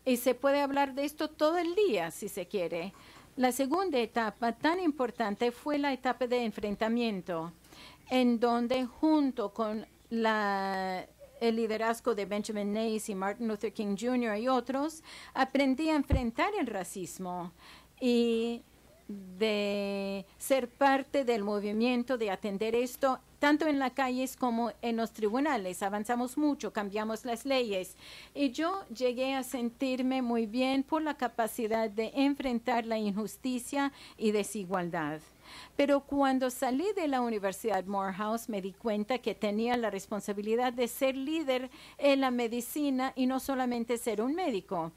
Y se puede hablar de esto todo el día, si se quiere. La segunda etapa tan importante fue la etapa de enfrentamiento, en donde junto con el liderazgo de Benjamin Nace y Martin Luther King Jr. y otros, aprendí a enfrentar el racismo y de ser parte del movimiento de atender esto, tanto en las calles como en los tribunales. Avanzamos mucho, cambiamos las leyes y yo llegué a sentirme muy bien por la capacidad de enfrentar la injusticia y desigualdad. Pero cuando salí de la Universidad Morehouse me di cuenta que tenía la responsabilidad de ser líder en la medicina y no solamente ser un médico.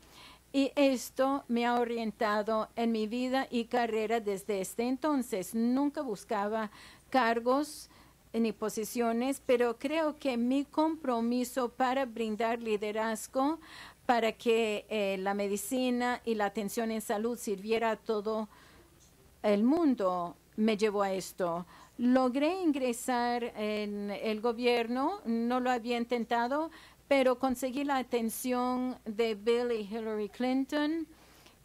Y esto me ha orientado en mi vida y carrera desde este entonces. Nunca buscaba cargos ni posiciones, pero creo que mi compromiso para brindar liderazgo para que la medicina y la atención en salud sirviera a todo el mundo me llevó a esto. Logré ingresar en el gobierno, no lo había intentado, pero conseguí la atención de Bill y Hillary Clinton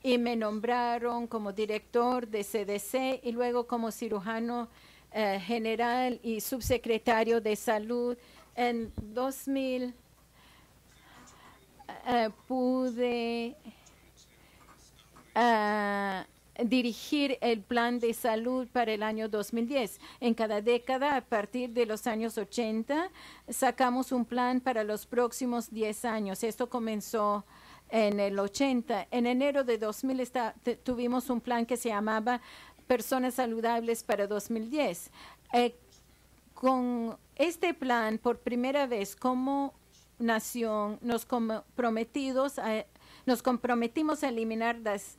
y me nombraron como director de CDC y luego como cirujano general y subsecretario de salud. En 2000 pude dirigir el plan de salud para el año 2010. En cada década, a partir de los años 80, sacamos un plan para los próximos 10 años. Esto comenzó en el 80. En enero de 2000 tuvimos un plan que se llamaba Personas Saludables para 2010. Con este plan, por primera vez como nación, nos comprometimos a eliminar las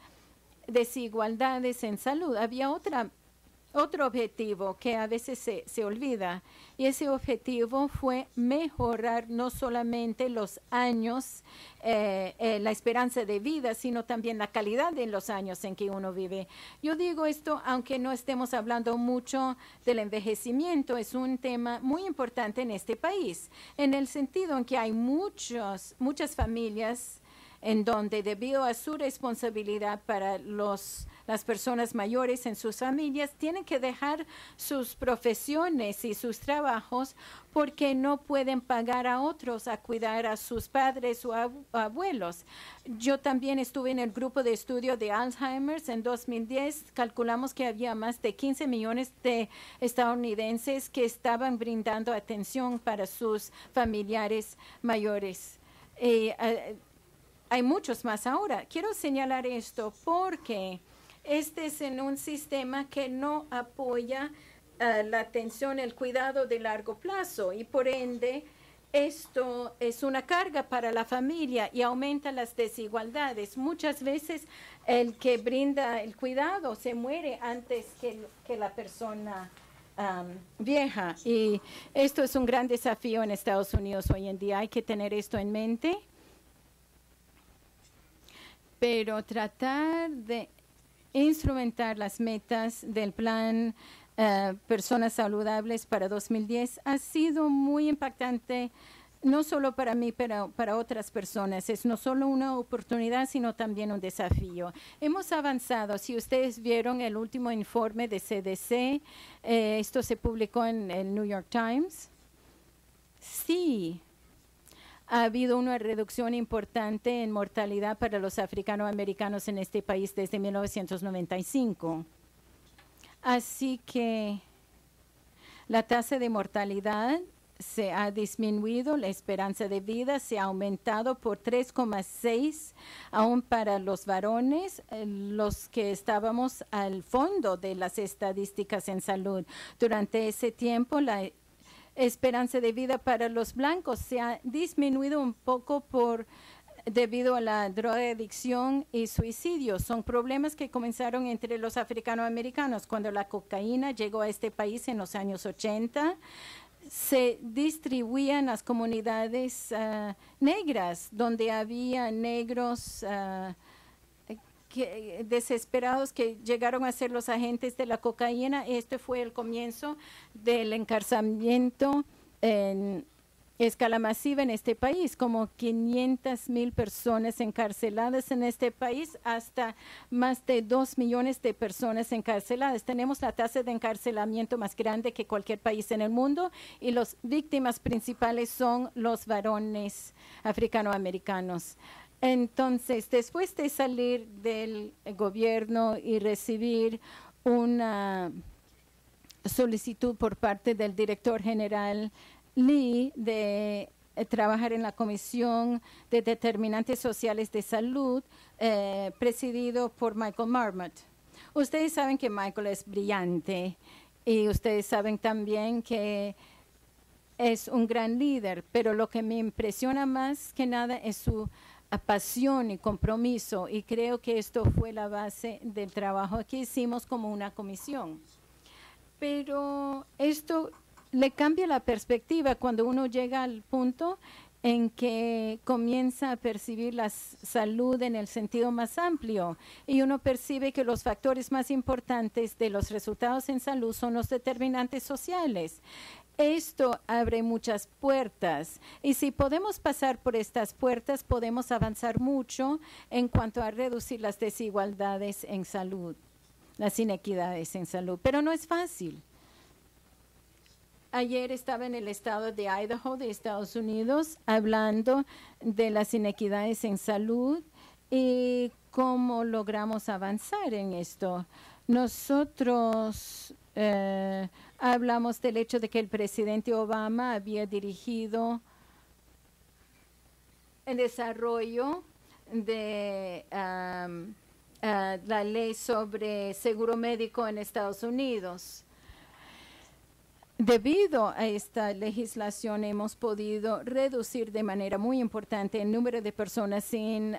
desigualdades en salud. Había otro objetivo que a veces se olvida, y ese objetivo fue mejorar no solamente los años, la esperanza de vida, sino también la calidad de los años en que uno vive. Yo digo esto aunque no estemos hablando mucho del envejecimiento, es un tema muy importante en este país, en el sentido en que hay muchas familias en donde debido a su responsabilidad para las personas mayores en sus familias, tienen que dejar sus profesiones y sus trabajos porque no pueden pagar a otros a cuidar a sus padres o abuelos. Yo también estuve en el grupo de estudio de Alzheimer's. En 2010 calculamos que había más de 15 millones de estadounidenses que estaban brindando atención para sus familiares mayores. Hay muchos más ahora. Quiero señalar esto porque este es en un sistema que no apoya la atención, el cuidado de largo plazo y por ende esto es una carga para la familia y aumenta las desigualdades. Muchas veces el que brinda el cuidado se muere antes que la persona vieja y esto es un gran desafío en Estados Unidos hoy en día. Hay que tener esto en mente. Pero tratar de instrumentar las metas del plan Personas Saludables para 2010 ha sido muy impactante, no solo para mí, pero para otras personas. Es no solo una oportunidad, sino también un desafío. Hemos avanzado. Si ustedes vieron el último informe de CDC, esto se publicó en el New York Times. Sí, ha habido una reducción importante en mortalidad para los africanoamericanos en este país desde 1995. Así que la tasa de mortalidad se ha disminuido, la esperanza de vida se ha aumentado por 3,6, aún para los varones, los que estábamos al fondo de las estadísticas en salud. Durante ese tiempo, la esperanza de vida para los blancos se ha disminuido un poco debido a la drogadicción y suicidio. Son problemas que comenzaron entre los africanoamericanos. Cuando la cocaína llegó a este país en los años 80, se distribuían en las comunidades negras, donde había negros desesperados que llegaron a ser los agentes de la cocaína. Este fue el comienzo del encarcelamiento en escala masiva en este país, como 500,000 personas encarceladas en este país, hasta más de 2 millones de personas encarceladas. Tenemos la tasa de encarcelamiento más grande que cualquier país en el mundo y las víctimas principales son los varones africanoamericanos. Entonces, después de salir del gobierno y recibir una solicitud por parte del director general Lee de trabajar en la Comisión de Determinantes Sociales de Salud, presidido por Michael Marmot. Ustedes saben que Michael es brillante y ustedes saben también que es un gran líder, pero lo que me impresiona más que nada es su pasión y compromiso, y creo que esto fue la base del trabajo que hicimos como una comisión. Pero esto le cambia la perspectiva cuando uno llega al punto en que comienza a percibir la salud en el sentido más amplio y uno percibe que los factores más importantes de los resultados en salud son los determinantes sociales. Esto abre muchas puertas y si podemos pasar por estas puertas podemos avanzar mucho en cuanto a reducir las desigualdades en salud, las inequidades en salud, pero no es fácil. Ayer estaba en el estado de Idaho, de Estados Unidos, hablando de las inequidades en salud y cómo logramos avanzar en esto. Nosotros hablamos del hecho de que el presidente Obama había dirigido el desarrollo de la ley sobre seguro médico en Estados Unidos. Debido a esta legislación hemos podido reducir de manera muy importante el número de personas sin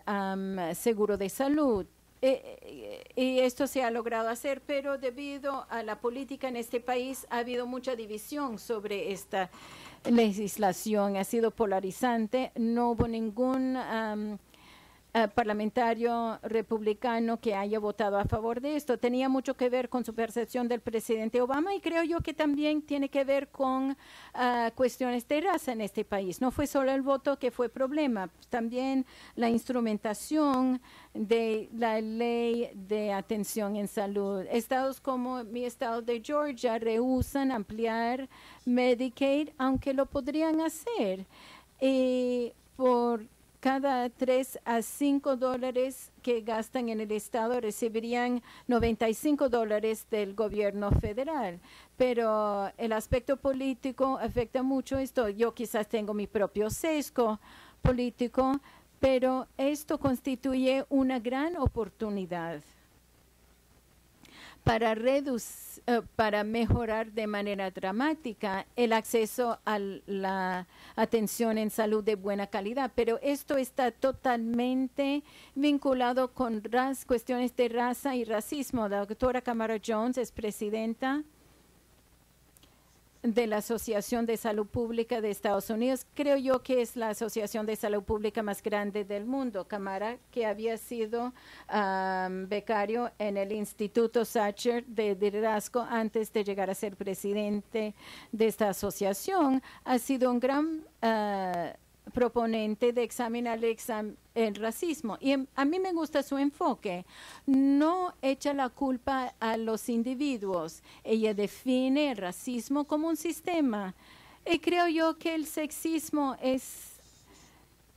seguro de salud. Y esto se ha logrado hacer, pero debido a la política en este país ha habido mucha división sobre esta legislación. Ha sido polarizante. No hubo ningún parlamentario republicano que haya votado a favor de esto. Tenía mucho que ver con su percepción del presidente Obama y creo yo que también tiene que ver con cuestiones de raza en este país. No fue solo el voto que fue problema, también la instrumentación de la ley de atención en salud. Estados como mi estado de Georgia rehúsan ampliar Medicaid, aunque lo podrían hacer. Por cada 3 a 5 dólares que gastan en el estado recibirían $95 del gobierno federal. Pero el aspecto político afecta mucho esto. Yo quizás tengo mi propio sesgo político, pero esto constituye una gran oportunidad para mejorar de manera dramática el acceso a la atención en salud de buena calidad. Pero esto está totalmente vinculado con cuestiones de raza y racismo. La doctora Kamala Jones es presidenta de la Asociación de Salud Pública de Estados Unidos. Creo yo que es la asociación de salud pública más grande del mundo. Camara, que había sido becario en el Instituto Sacher de liderazgo antes de llegar a ser presidente de esta asociación, ha sido un gran proponente de examinar el racismo. Y a mí me gusta su enfoque. No echa la culpa a los individuos. Ella define el racismo como un sistema. Y creo yo que el sexismo es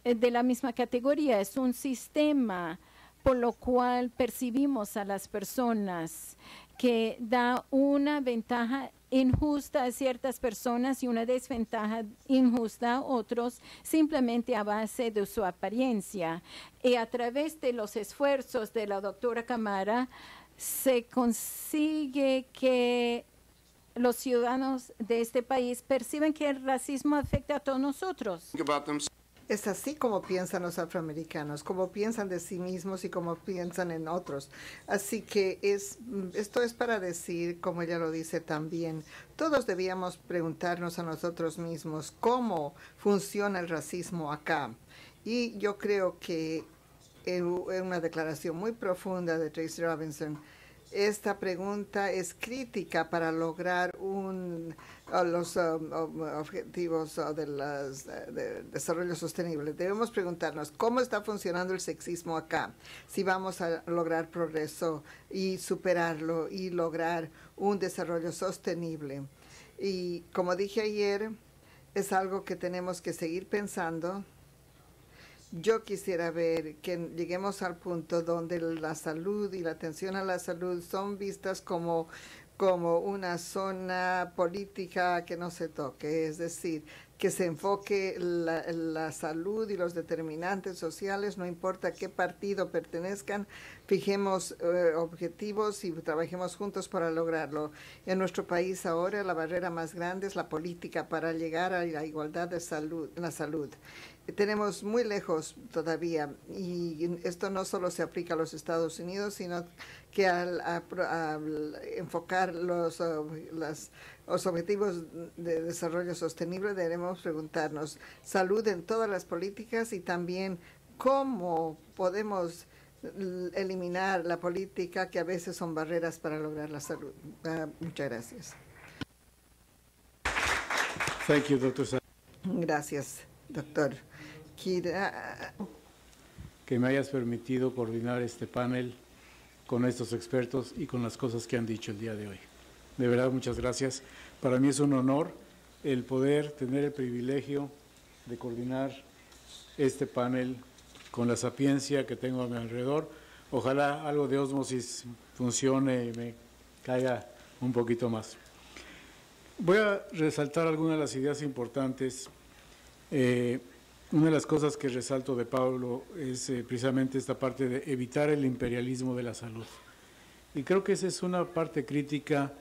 de la misma categoría. Es un sistema por lo cual percibimos a las personas, que da una ventaja injusta a ciertas personas y una desventaja injusta a otros, simplemente a base de su apariencia. Y a través de los esfuerzos de la doctora Camara, se consigue que los ciudadanos de este país perciben que el racismo afecta a todos nosotros. Es así como piensan los afroamericanos, como piensan de sí mismos y como piensan en otros. Así que esto es para decir, como ella lo dice también, todos debíamos preguntarnos a nosotros mismos cómo funciona el racismo acá. Y yo creo que en una declaración muy profunda de Tracy Robinson, esta pregunta es crítica para lograr los objetivos de desarrollo sostenible. Debemos preguntarnos cómo está funcionando el sexismo acá, si vamos a lograr progreso y superarlo y lograr un desarrollo sostenible. Y como dije ayer, es algo que tenemos que seguir pensando. Yo quisiera ver que lleguemos al punto donde la salud y la atención a la salud son vistas como una zona política que no se toque, es decir, que se enfoque la salud y los determinantes sociales, no importa a qué partido pertenezcan, fijemos objetivos y trabajemos juntos para lograrlo. En nuestro país ahora la barrera más grande es la política para llegar a la igualdad de salud, en la salud. Tenemos muy lejos todavía, y esto no solo se aplica a los Estados Unidos, sino que al enfocar los objetivos de desarrollo sostenible debemos preguntarnos salud en todas las políticas y también cómo podemos eliminar la política que a veces son barreras para lograr la salud. Muchas gracias. Thank you, Dr. Gracias, doctor. Que me hayas permitido coordinar este panel con estos expertos y con las cosas que han dicho el día de hoy. De verdad, muchas gracias. Para mí es un honor el poder tener el privilegio de coordinar este panel con la sapiencia que tengo a mi alrededor. Ojalá algo de ósmosis funcione y me caiga un poquito más. Voy a resaltar algunas de las ideas importantes. Una de las cosas que resalto de Pablo es precisamente esta parte de evitar el imperialismo de la salud. Y creo que esa es una parte crítica,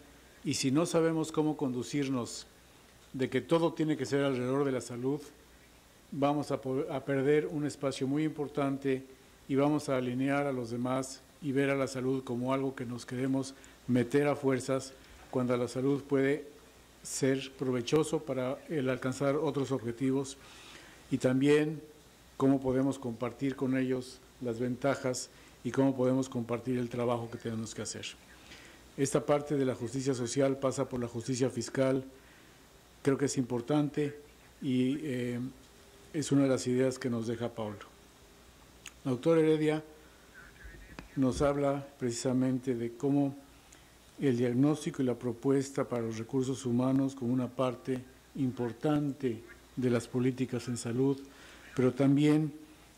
y si no sabemos cómo conducirnos de que todo tiene que ser alrededor de la salud, vamos a perder un espacio muy importante y vamos a alinear a los demás y ver a la salud como algo que nos queremos meter a fuerzas, cuando la salud puede ser provechoso para el alcanzar otros objetivos, y también cómo podemos compartir con ellos las ventajas y cómo podemos compartir el trabajo que tenemos que hacer. Esta parte de la justicia social pasa por la justicia fiscal, creo que es importante y es una de las ideas que nos deja Pablo. La doctora Heredia nos habla precisamente de cómo el diagnóstico y la propuesta para los recursos humanos como una parte importante de las políticas en salud, pero también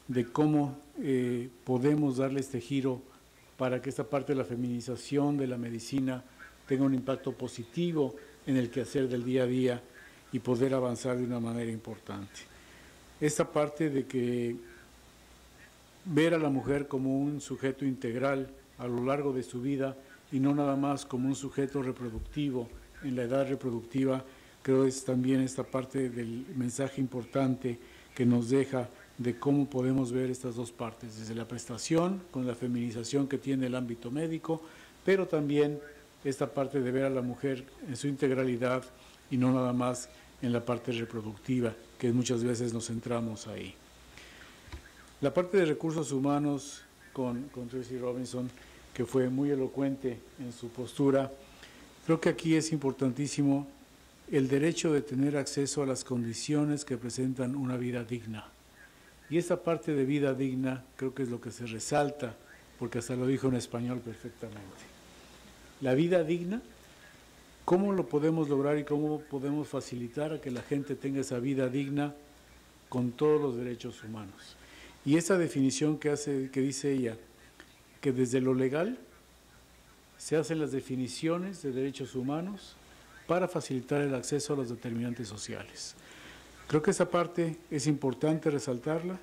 de cómo podemos darle este giro para que esta parte de la feminización de la medicina tenga un impacto positivo en el quehacer del día a día y poder avanzar de una manera importante. Esta parte de que ver a la mujer como un sujeto integral a lo largo de su vida y no nada más como un sujeto reproductivo en la edad reproductiva, creo es también esta parte del mensaje importante que nos deja de cómo podemos ver estas dos partes, desde la prestación, con la feminización que tiene el ámbito médico, pero también esta parte de ver a la mujer en su integralidad y no nada más en la parte reproductiva, que muchas veces nos centramos ahí. La parte de recursos humanos con Tracy Robinson, que fue muy elocuente en su postura, creo que aquí es importantísimo el derecho de tener acceso a las condiciones que presentan una vida digna. Y esta parte de vida digna creo que es lo que se resalta, porque hasta lo dijo en español perfectamente. La vida digna, ¿cómo lo podemos lograr y cómo podemos facilitar a que la gente tenga esa vida digna con todos los derechos humanos? Y esa definición que dice ella, que desde lo legal se hacen las definiciones de derechos humanos para facilitar el acceso a los determinantes sociales. Creo que esa parte es importante resaltarla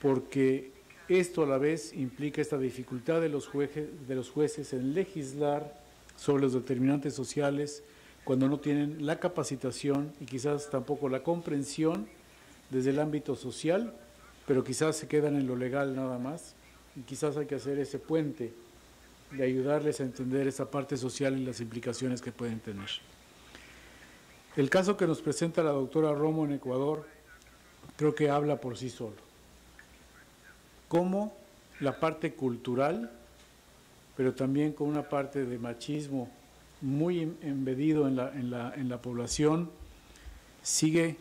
porque esto a la vez implica esta dificultad de los jueces en legislar sobre los determinantes sociales cuando no tienen la capacitación y quizás tampoco la comprensión desde el ámbito social, pero quizás se quedan en lo legal nada más y quizás hay que hacer ese puente de ayudarles a entender esa parte social y las implicaciones que pueden tener. El caso que nos presenta la doctora Romo en Ecuador creo que habla por sí solo. Cómo la parte cultural, pero también con una parte de machismo muy embedido en la población, sigue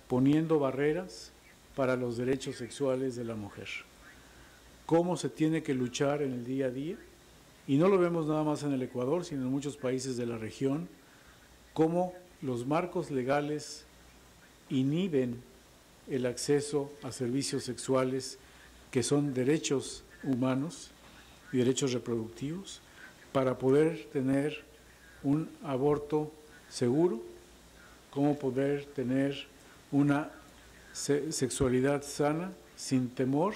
poniendo barreras para los derechos sexuales de la mujer. Cómo se tiene que luchar en el día a día, y no lo vemos nada más en el Ecuador, sino en muchos países de la región, cómo los marcos legales inhiben el acceso a servicios sexuales que son derechos humanos y derechos reproductivos para poder tener un aborto seguro, cómo poder tener una sexualidad sana sin temor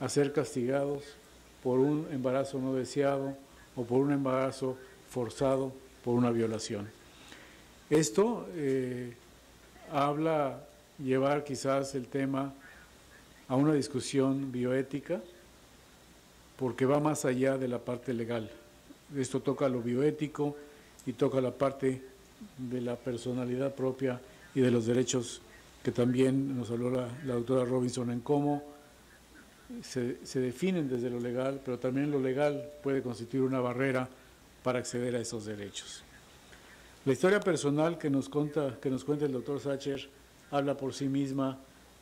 a ser castigados por un embarazo no deseado o por un embarazo forzado por una violación. Esto llevar quizás el tema a una discusión bioética, porque va más allá de la parte legal. Esto toca lo bioético y toca la parte de la personalidad propia y de los derechos que también nos habló la doctora Robinson en cómo se definen desde lo legal, pero también lo legal puede constituir una barrera para acceder a esos derechos. La historia personal que nos cuenta el doctor Sacher habla por sí misma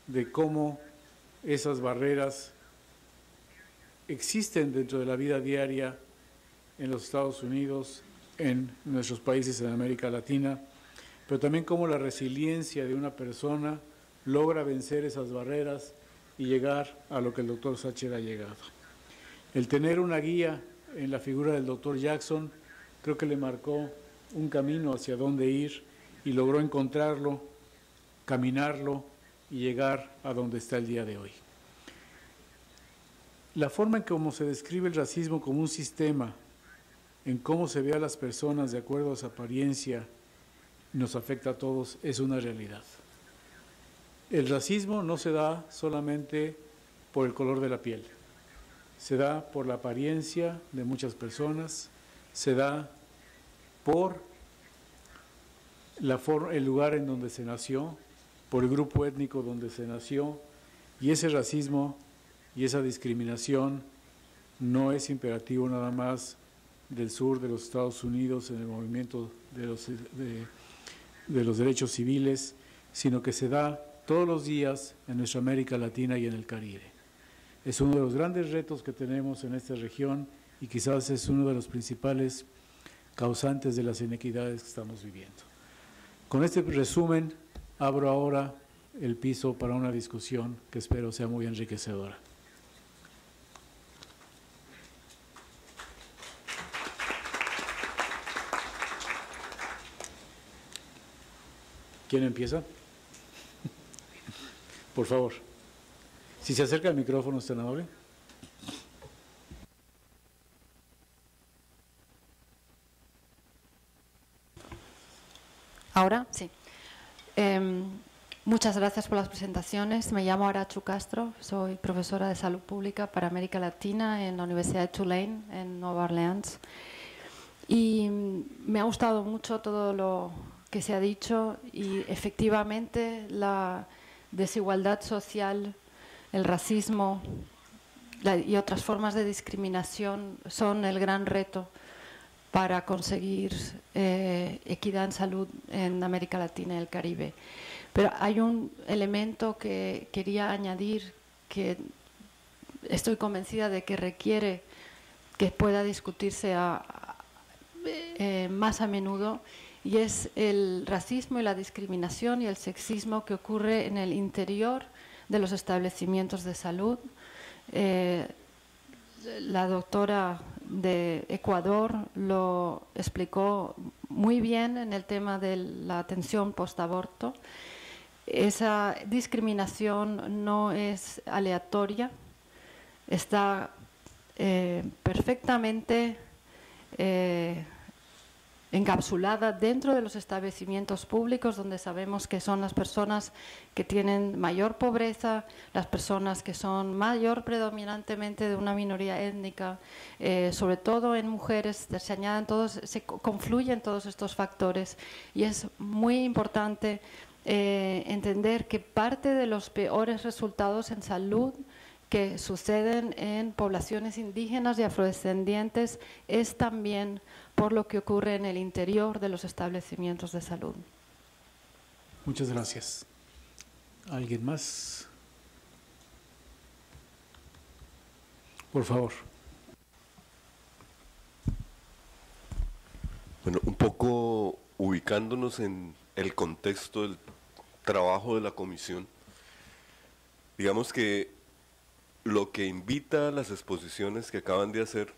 de cómo esas barreras existen dentro de la vida diaria en los Estados Unidos, en nuestros países en América Latina, pero también cómo la resiliencia de una persona logra vencer esas barreras y llegar a lo que el doctor Sacher ha llegado. El tener una guía en la figura del doctor Jackson creo que le marcó un camino hacia dónde ir y logró encontrarlo, caminarlo y llegar a donde está el día de hoy. La forma en cómo se describe el racismo como un sistema, en cómo se ve a las personas de acuerdo a su apariencia, nos afecta a todos, es una realidad. El racismo no se da solamente por el color de la piel, se da por la apariencia de muchas personas, se da por el lugar en donde se nació, por el grupo étnico donde se nació, y ese racismo y esa discriminación no es imperativo nada más del sur de los Estados Unidos en el movimiento de los derechos civiles, sino que se da todos los días en nuestra América Latina y en el Caribe. Es uno de los grandes retos que tenemos en esta región y quizás es uno de los principales causantes de las inequidades que estamos viviendo. Con este resumen, abro ahora el piso para una discusión que espero sea muy enriquecedora. ¿Quién empieza? Por favor. Si se acerca el micrófono, ¿está amable? ¿Ahora? Sí. Muchas gracias por las presentaciones. Me llamo Arachu Castro, soy profesora de Salud Pública para América Latina en la Universidad de Tulane, en Nueva Orleans. Y me ha gustado mucho todo lo que se ha dicho, y efectivamente la desigualdad social, el racismo y otras formas de discriminación son el gran reto para conseguir equidad en salud en América Latina y el Caribe. Pero hay un elemento que quería añadir que estoy convencida de que requiere que pueda discutirse más a menudo, y es el racismo y la discriminación y el sexismo que ocurre en el interior de los establecimientos de salud. La doctora de Ecuador lo explicó muy bien en el tema de la atención postaborto. Esa discriminación no es aleatoria, está perfectamente encapsulada dentro de los establecimientos públicos, donde sabemos que son las personas que tienen mayor pobreza, las personas que son mayor predominantemente de una minoría étnica, sobre todo en mujeres, se añaden todos, se confluyen todos estos factores, y es muy importante entender que parte de los peores resultados en salud que suceden en poblaciones indígenas y afrodescendientes es también por lo que ocurre en el interior de los establecimientos de salud. Muchas gracias. ¿Alguien más? Por favor. Bueno, un poco ubicándonos en el contexto del trabajo de la comisión, digamos que lo que invita a las exposiciones que acaban de hacer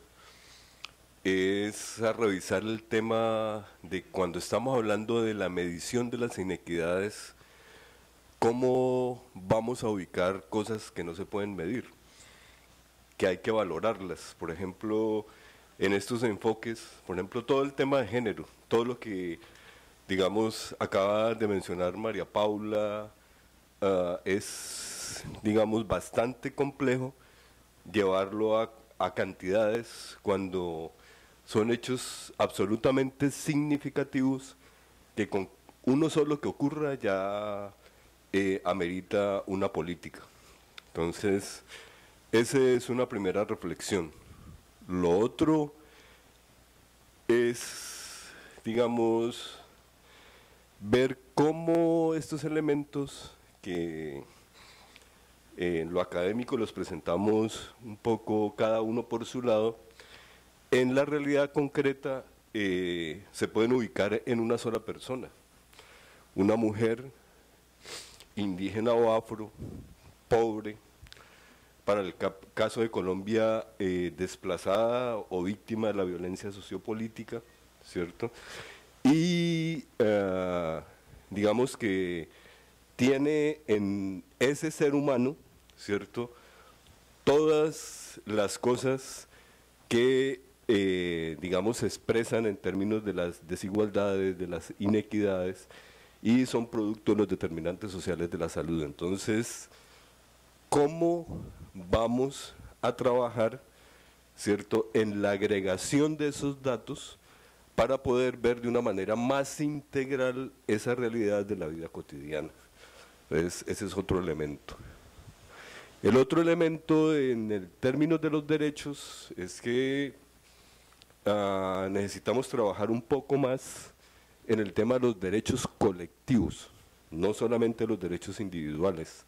es a revisar el tema de cuando estamos hablando de la medición de las inequidades, cómo vamos a ubicar cosas que no se pueden medir, que hay que valorarlas. Por ejemplo, en estos enfoques, por ejemplo, todo el tema de género, todo lo que, digamos, acaba de mencionar María Paula, es, digamos, bastante complejo llevarlo a cantidades cuando son hechos absolutamente significativos que con uno solo que ocurra ya amerita una política. Entonces, esa es una primera reflexión. Lo otro es, digamos, ver cómo estos elementos que en lo académico los presentamos un poco cada uno por su lado, en la realidad concreta se pueden ubicar en una sola persona. Una mujer indígena o afro, pobre, para el caso de Colombia desplazada o víctima de la violencia sociopolítica, ¿cierto? Y digamos que tiene en ese ser humano, ¿cierto?, todas las cosas que, digamos, se expresan en términos de las desigualdades, de las inequidades, y son producto de los determinantes sociales de la salud. Entonces, ¿cómo vamos a trabajar, ¿cierto?, en la agregación de esos datos para poder ver de una manera más integral esa realidad de la vida cotidiana? Entonces, ese es otro elemento. El otro elemento en el términos de los derechos es que necesitamos trabajar un poco más en el tema de los derechos colectivos, no solamente los derechos individuales.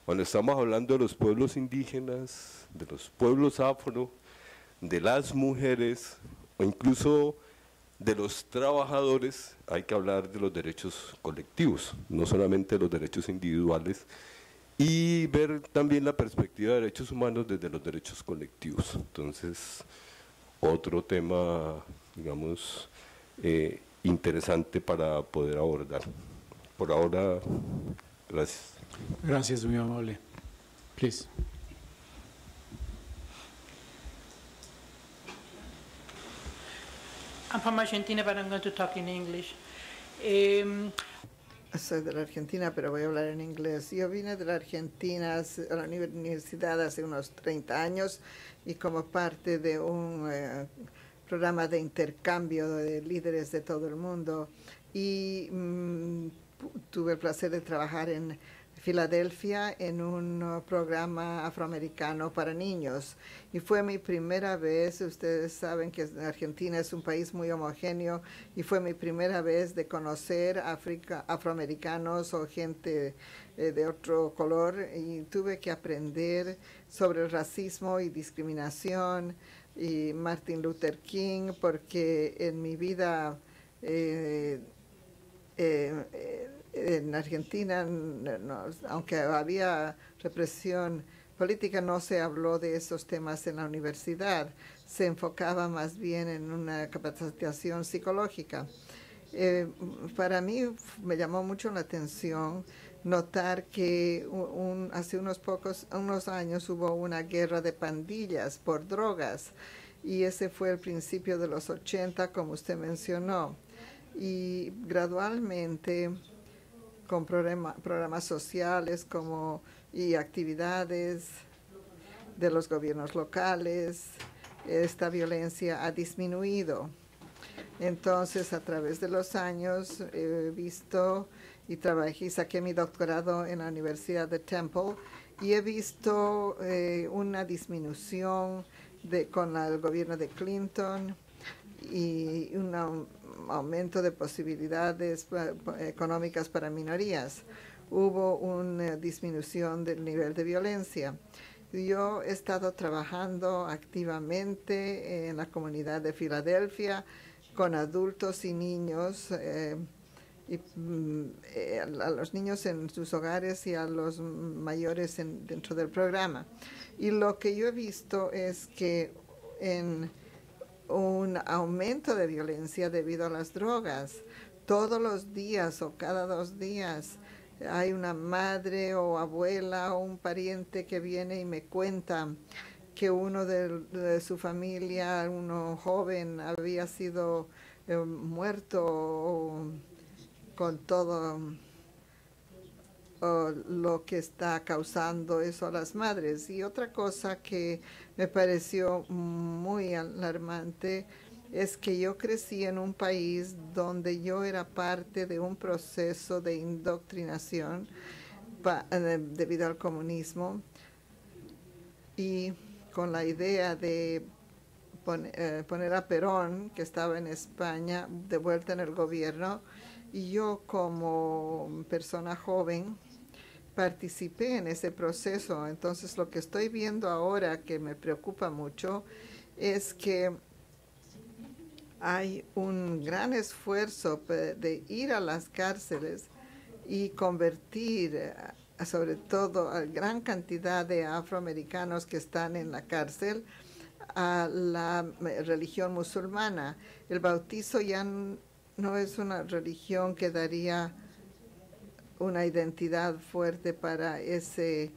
Cuando estamos hablando de los pueblos indígenas, de los pueblos afro, de las mujeres o incluso de los trabajadores, hay que hablar de los derechos colectivos, no solamente de los derechos individuales, y ver también la perspectiva de derechos humanos desde los derechos colectivos. Entonces, otro tema, digamos, interesante para poder abordar. Por ahora, gracias. Gracias, muy amable. Please. I'm from Argentina, but I'm going to talk in English. Soy de la Argentina, pero voy a hablar en inglés. Yo vine de la Argentina a la universidad hace unos 30 años y como parte de un programa de intercambio de líderes de todo el mundo, y tuve el placer de trabajar en Filadelfia en un programa afroamericano para niños. Y fue mi primera vez, ustedes saben que Argentina es un país muy homogéneo, y fue mi primera vez de conocer afroamericanos o gente de otro color, y tuve que aprender sobre el racismo y discriminación y Martin Luther King, porque en mi vida en Argentina, aunque había represión política, no se habló de esos temas en la universidad. Se enfocaba más bien en una capacitación psicológica. Para mí me llamó mucho la atención notar que hace unos años hubo una guerra de pandillas por drogas, y ese fue el principio de los 80, como usted mencionó. Y gradualmente, con programas sociales y actividades de los gobiernos locales, esta violencia ha disminuido. Entonces, a través de los años, he visto y trabajé, saqué mi doctorado en la Universidad de Temple, y he visto una disminución con el gobierno de Clinton, y un aumento de posibilidades económicas para minorías. Hubo una disminución del nivel de violencia. Yo he estado trabajando activamente en la comunidad de Filadelfia con adultos y niños, a los niños en sus hogares y a los mayores dentro del programa. Y lo que yo he visto es que en un aumento de violencia debido a las drogas. Todos los días o cada 2 días hay una madre o abuela o un pariente que viene y me cuenta que uno de su familia, uno joven, había sido muerto con todo lo que está causando eso a las madres. Y otra cosa que me pareció muy alarmante es que yo crecí en un país donde yo era parte de un proceso de indoctrinación debido al comunismo, y con la idea de poner a Perón, que estaba en España, de vuelta en el gobierno. Y yo, como persona joven, participé en ese proceso. Entonces, lo que estoy viendo ahora, que me preocupa mucho, es que hay un gran esfuerzo de ir a las cárceles y convertir, sobre todo, a gran cantidad de afroamericanos que están en la cárcel, a la religión musulmana. El bautizo ya no es una religión que daría una identidad fuerte para ese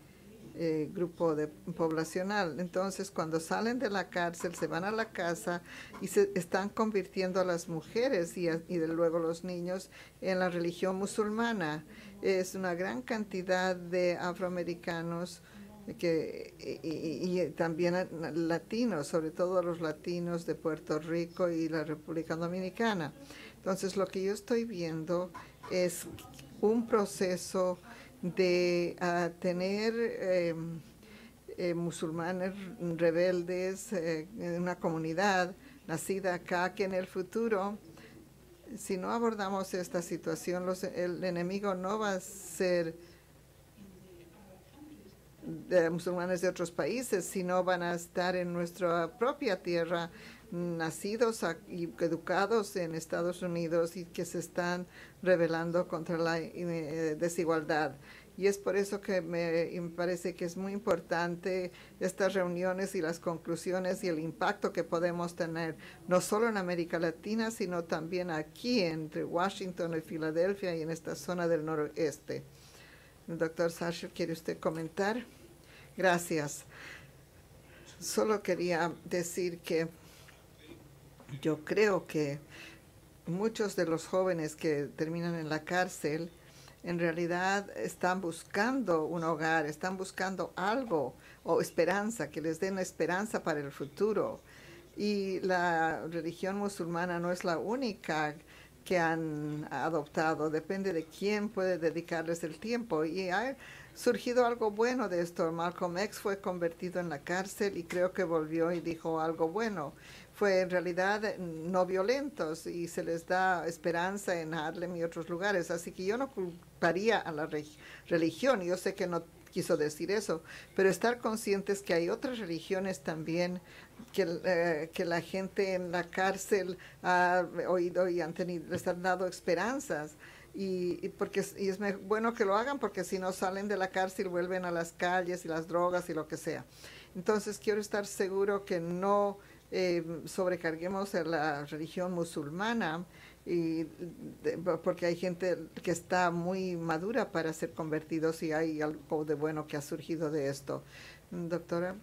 grupo poblacional. Entonces, cuando salen de la cárcel, se van a la casa y se están convirtiendo a las mujeres y luego los niños en la religión musulmana. Es una gran cantidad de afroamericanos y también latinos, sobre todo los latinos de Puerto Rico y la República Dominicana. Entonces, lo que yo estoy viendo es un proceso de tener musulmanes rebeldes en una comunidad nacida acá, que en el futuro, si no abordamos esta situación, el enemigo no va a ser de musulmanes de otros países, sino van a estar en nuestra propia tierra, nacidos y educados en Estados Unidos, y que se están rebelando contra la desigualdad. Y es por eso que me parece que es muy importante estas reuniones y las conclusiones y el impacto que podemos tener, no solo en América Latina, sino también aquí entre Washington y Filadelfia y en esta zona del noroeste. Doctor Sacher, ¿quiere usted comentar? Gracias. Solo quería decir que yo creo que muchos de los jóvenes que terminan en la cárcel en realidad están buscando un hogar, están buscando algo o esperanza, que les den esperanza para el futuro. Y la religión musulmana no es la única que han adoptado, depende de quién puede dedicarles el tiempo. Y ha surgido algo bueno de esto. Malcolm X fue convertido en la cárcel y creo que volvió y dijo algo bueno. Fue en realidad no violentos y se les da esperanza en Harlem y otros lugares. Así que yo no culparía a la religión. Yo sé que no quiso decir eso, pero estar conscientes que hay otras religiones también que la gente en la cárcel ha oído y les han dado esperanzas. Y es bueno que lo hagan, porque si no salen de la cárcel vuelven a las calles y las drogas y lo que sea. Entonces quiero estar seguro que no sobrecarguemos a la religión musulmana, porque hay gente que está muy madura para ser convertidos y hay algo de bueno que ha surgido de esto. Doctora.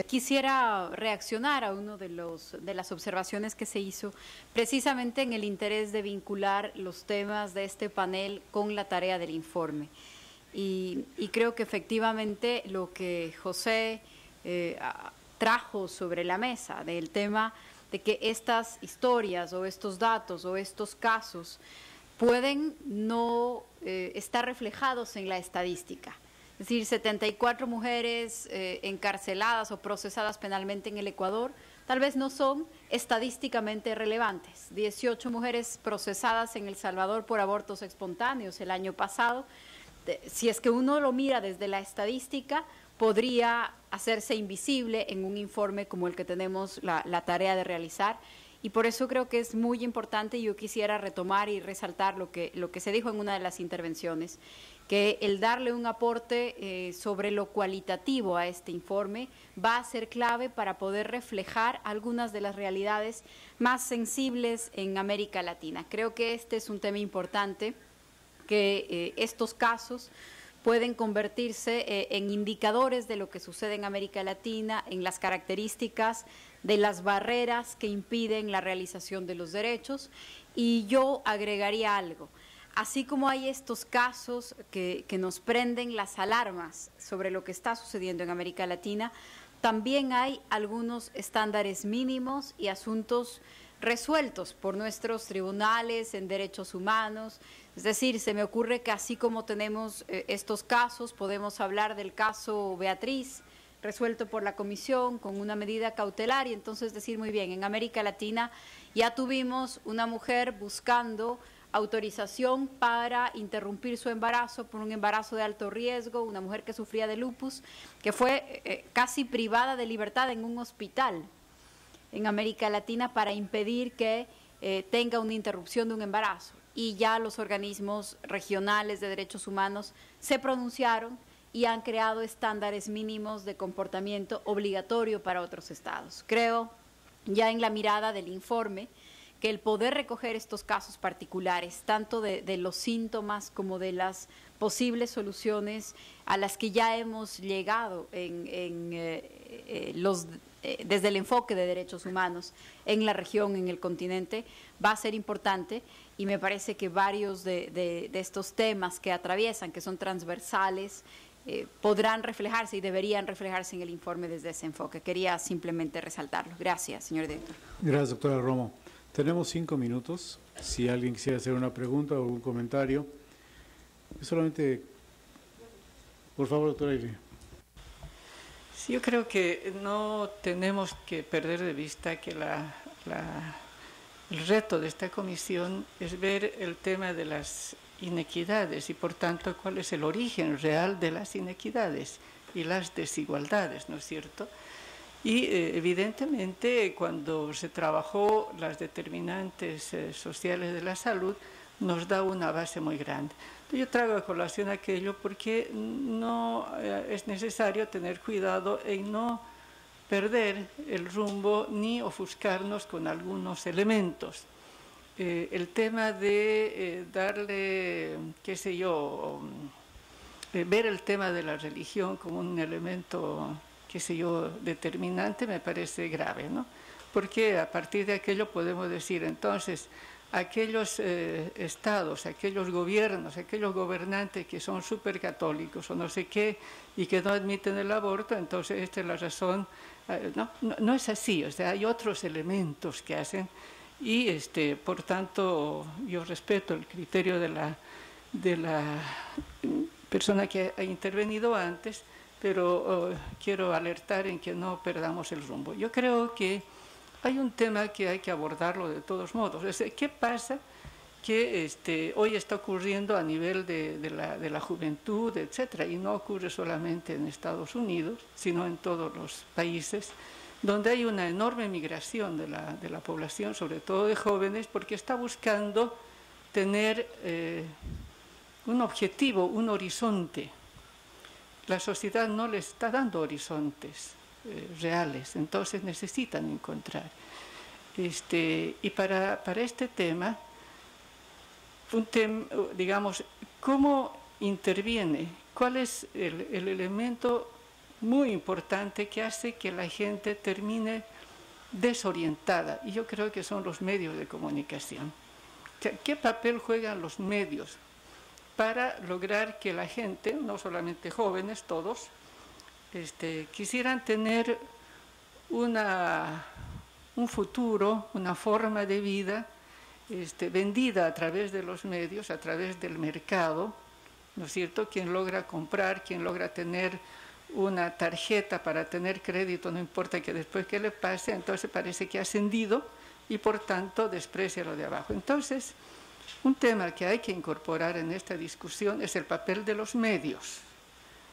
Quisiera reaccionar a uno de las observaciones que se hizo, precisamente en el interés de vincular los temas de este panel con la tarea del informe. Y creo que efectivamente lo que José trajo sobre la mesa del tema de que estas historias o estos datos o estos casos pueden no estar reflejados en la estadística. Es decir, 74 mujeres encarceladas o procesadas penalmente en el Ecuador tal vez no son estadísticamente relevantes. 18 mujeres procesadas en El Salvador por abortos espontáneos el año pasado. Si es que uno lo mira desde la estadística, podría hacerse invisible en un informe como el que tenemos la tarea de realizar. Y por eso creo que es muy importante, y yo quisiera retomar y resaltar lo que se dijo en una de las intervenciones, que el darle un aporte sobre lo cualitativo a este informe va a ser clave para poder reflejar algunas de las realidades más sensibles en América Latina. Creo que este es un tema importante, que estos casos pueden convertirse en indicadores de lo que sucede en América Latina, en las características de las barreras que impiden la realización de los derechos. Y yo agregaría algo. Así como hay estos casos que nos prenden las alarmas sobre lo que está sucediendo en América Latina, también hay algunos estándares mínimos y asuntos resueltos por nuestros tribunales en derechos humanos. Es decir, se me ocurre que así como tenemos estos casos, podemos hablar del caso Beatriz, resuelto por la Comisión con una medida cautelar, y entonces decir, muy bien, en América Latina ya tuvimos una mujer buscando autorización para interrumpir su embarazo por un embarazo de alto riesgo, una mujer que sufría de lupus, que fue casi privada de libertad en un hospital en América Latina para impedir que tenga una interrupción de un embarazo. Y ya los organismos regionales de derechos humanos se pronunciaron y han creado estándares mínimos de comportamiento obligatorio para otros estados. Creo, ya en la mirada del informe, que el poder recoger estos casos particulares, tanto de los síntomas como de las posibles soluciones a las que ya hemos llegado desde el enfoque de derechos humanos en la región, en el continente, va a ser importante, y me parece que varios de estos temas que atraviesan, que son transversales, podrán reflejarse y deberían reflejarse en el informe desde ese enfoque. Quería simplemente resaltarlo. Gracias, señor director. Gracias, doctora Romo. Tenemos 5 minutos. Si alguien quisiera hacer una pregunta o un comentario, solamente, por favor, doctora Iria. Sí, yo creo que no tenemos que perder de vista que el reto de esta comisión es ver el tema de las inequidades y, por tanto, cuál es el origen real de las inequidades y las desigualdades, ¿no es cierto? Y evidentemente cuando se trabajó las determinantes sociales de la salud nos da una base muy grande. Yo traigo a colación aquello porque no es necesario tener cuidado en no perder el rumbo ni ofuscarnos con algunos elementos. El tema de darle, qué sé yo, ver el tema de la religión como un elemento, qué sé yo, determinante, me parece grave, ¿no? Porque a partir de aquello podemos decir, entonces, aquellos estados, aquellos gobiernos, aquellos gobernantes que son supercatólicos o no sé qué y que no admiten el aborto, entonces esta es la razón. No es así, o sea, hay otros elementos que hacen, y por tanto yo respeto el criterio de la persona que ha intervenido antes, pero quiero alertar en que no perdamos el rumbo. Yo creo que hay un tema que hay que abordarlo de todos modos. ¿Qué pasa que hoy está ocurriendo a nivel de la juventud, etcétera? Y no ocurre solamente en Estados Unidos, sino en todos los países, donde hay una enorme migración de la población, sobre todo de jóvenes, porque está buscando tener un objetivo, un horizonte. La sociedad no les está dando horizontes reales, entonces necesitan encontrar. Y para este tema, digamos, ¿cómo interviene? ¿Cuál es el elemento muy importante que hace que la gente termine desorientada? Y yo creo que son los medios de comunicación. ¿Qué papel juegan los medios para lograr que la gente, no solamente jóvenes, todos, quisieran tener un futuro, una forma de vida vendida a través de los medios, a través del mercado, ¿no es cierto? Quien logra comprar, quien logra tener una tarjeta para tener crédito, no importa que después que le pase, entonces parece que ha ascendido y por tanto desprecia lo de abajo. Entonces, un tema que hay que incorporar en esta discusión es el papel de los medios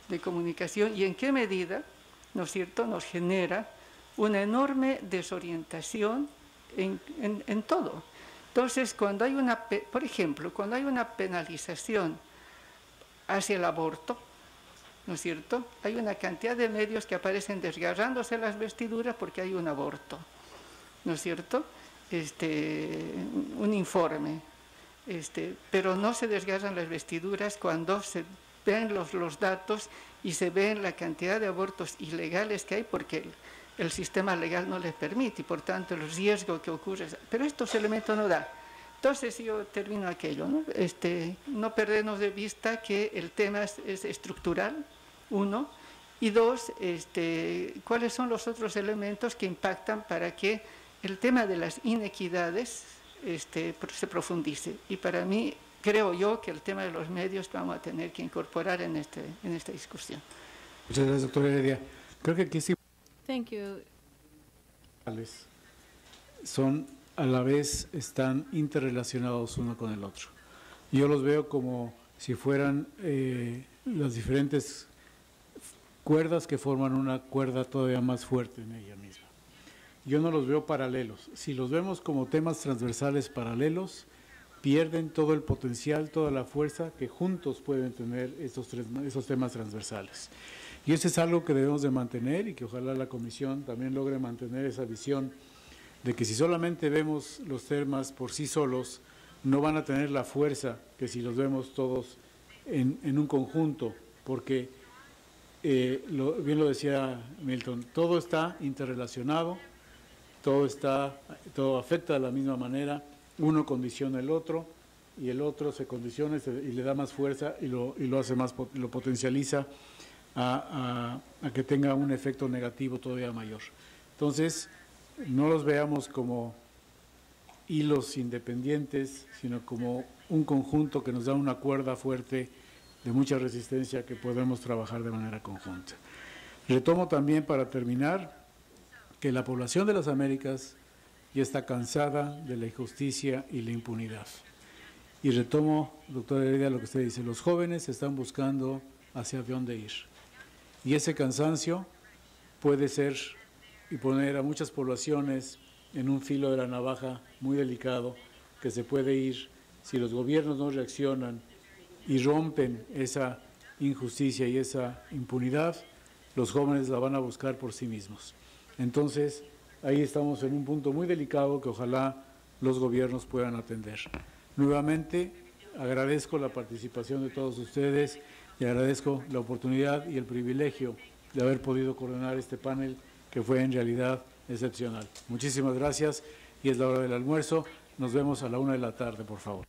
de comunicación y en qué medida, ¿no es cierto?, nos genera una enorme desorientación en todo. Entonces, cuando hay por ejemplo, cuando hay una penalización hacia el aborto, ¿no es cierto?, hay una cantidad de medios que aparecen desgarrándose las vestiduras porque hay un aborto, ¿no es cierto?, un informe, pero no se desgarran las vestiduras cuando se ven los datos y se ven la cantidad de abortos ilegales que hay porque el sistema legal no les permite y por tanto el riesgo que ocurre. Pero estos elementos no da. Entonces yo termino aquello, ¿no? No perdernos de vista que el tema es estructural, uno, y dos, cuáles son los otros elementos que impactan para que el tema de las inequidades se profundice. Y para mí, creo yo que el tema de los medios vamos a tener que incorporar en esta discusión. Muchas gracias, doctora Heredia. Creo que aquí sí. Thank you. Son a la vez, están interrelacionados uno con el otro. Yo los veo como si fueran las diferentes cuerdas que forman una cuerda todavía más fuerte en ella misma. Yo no los veo paralelos. Si los vemos como temas transversales paralelos, pierden todo el potencial, toda la fuerza que juntos pueden tener esos temas transversales. Y eso es algo que debemos de mantener y que ojalá la Comisión también logre mantener esa visión de que si solamente vemos los temas por sí solos, no van a tener la fuerza que si los vemos todos en un conjunto, porque bien lo decía Milton, todo está interrelacionado, todo afecta de la misma manera, uno condiciona el otro y el otro se condiciona y le da más fuerza y lo hace más, lo potencializa a que tenga un efecto negativo todavía mayor. Entonces, no los veamos como hilos independientes, sino como un conjunto que nos da una cuerda fuerte de mucha resistencia que podemos trabajar de manera conjunta. Retomo también para terminar que la población de las Américas ya está cansada de la injusticia y la impunidad. Y retomo, doctora Heredia, lo que usted dice, los jóvenes están buscando hacia dónde ir. Y ese cansancio puede ser y poner a muchas poblaciones en un filo de la navaja muy delicado que se puede ir si los gobiernos no reaccionan y rompen esa injusticia y esa impunidad, los jóvenes la van a buscar por sí mismos. Entonces, ahí estamos en un punto muy delicado que ojalá los gobiernos puedan atender. Nuevamente, agradezco la participación de todos ustedes y agradezco la oportunidad y el privilegio de haber podido coordinar este panel que fue en realidad excepcional. Muchísimas gracias y es la hora del almuerzo. Nos vemos a la 1 de la tarde, por favor.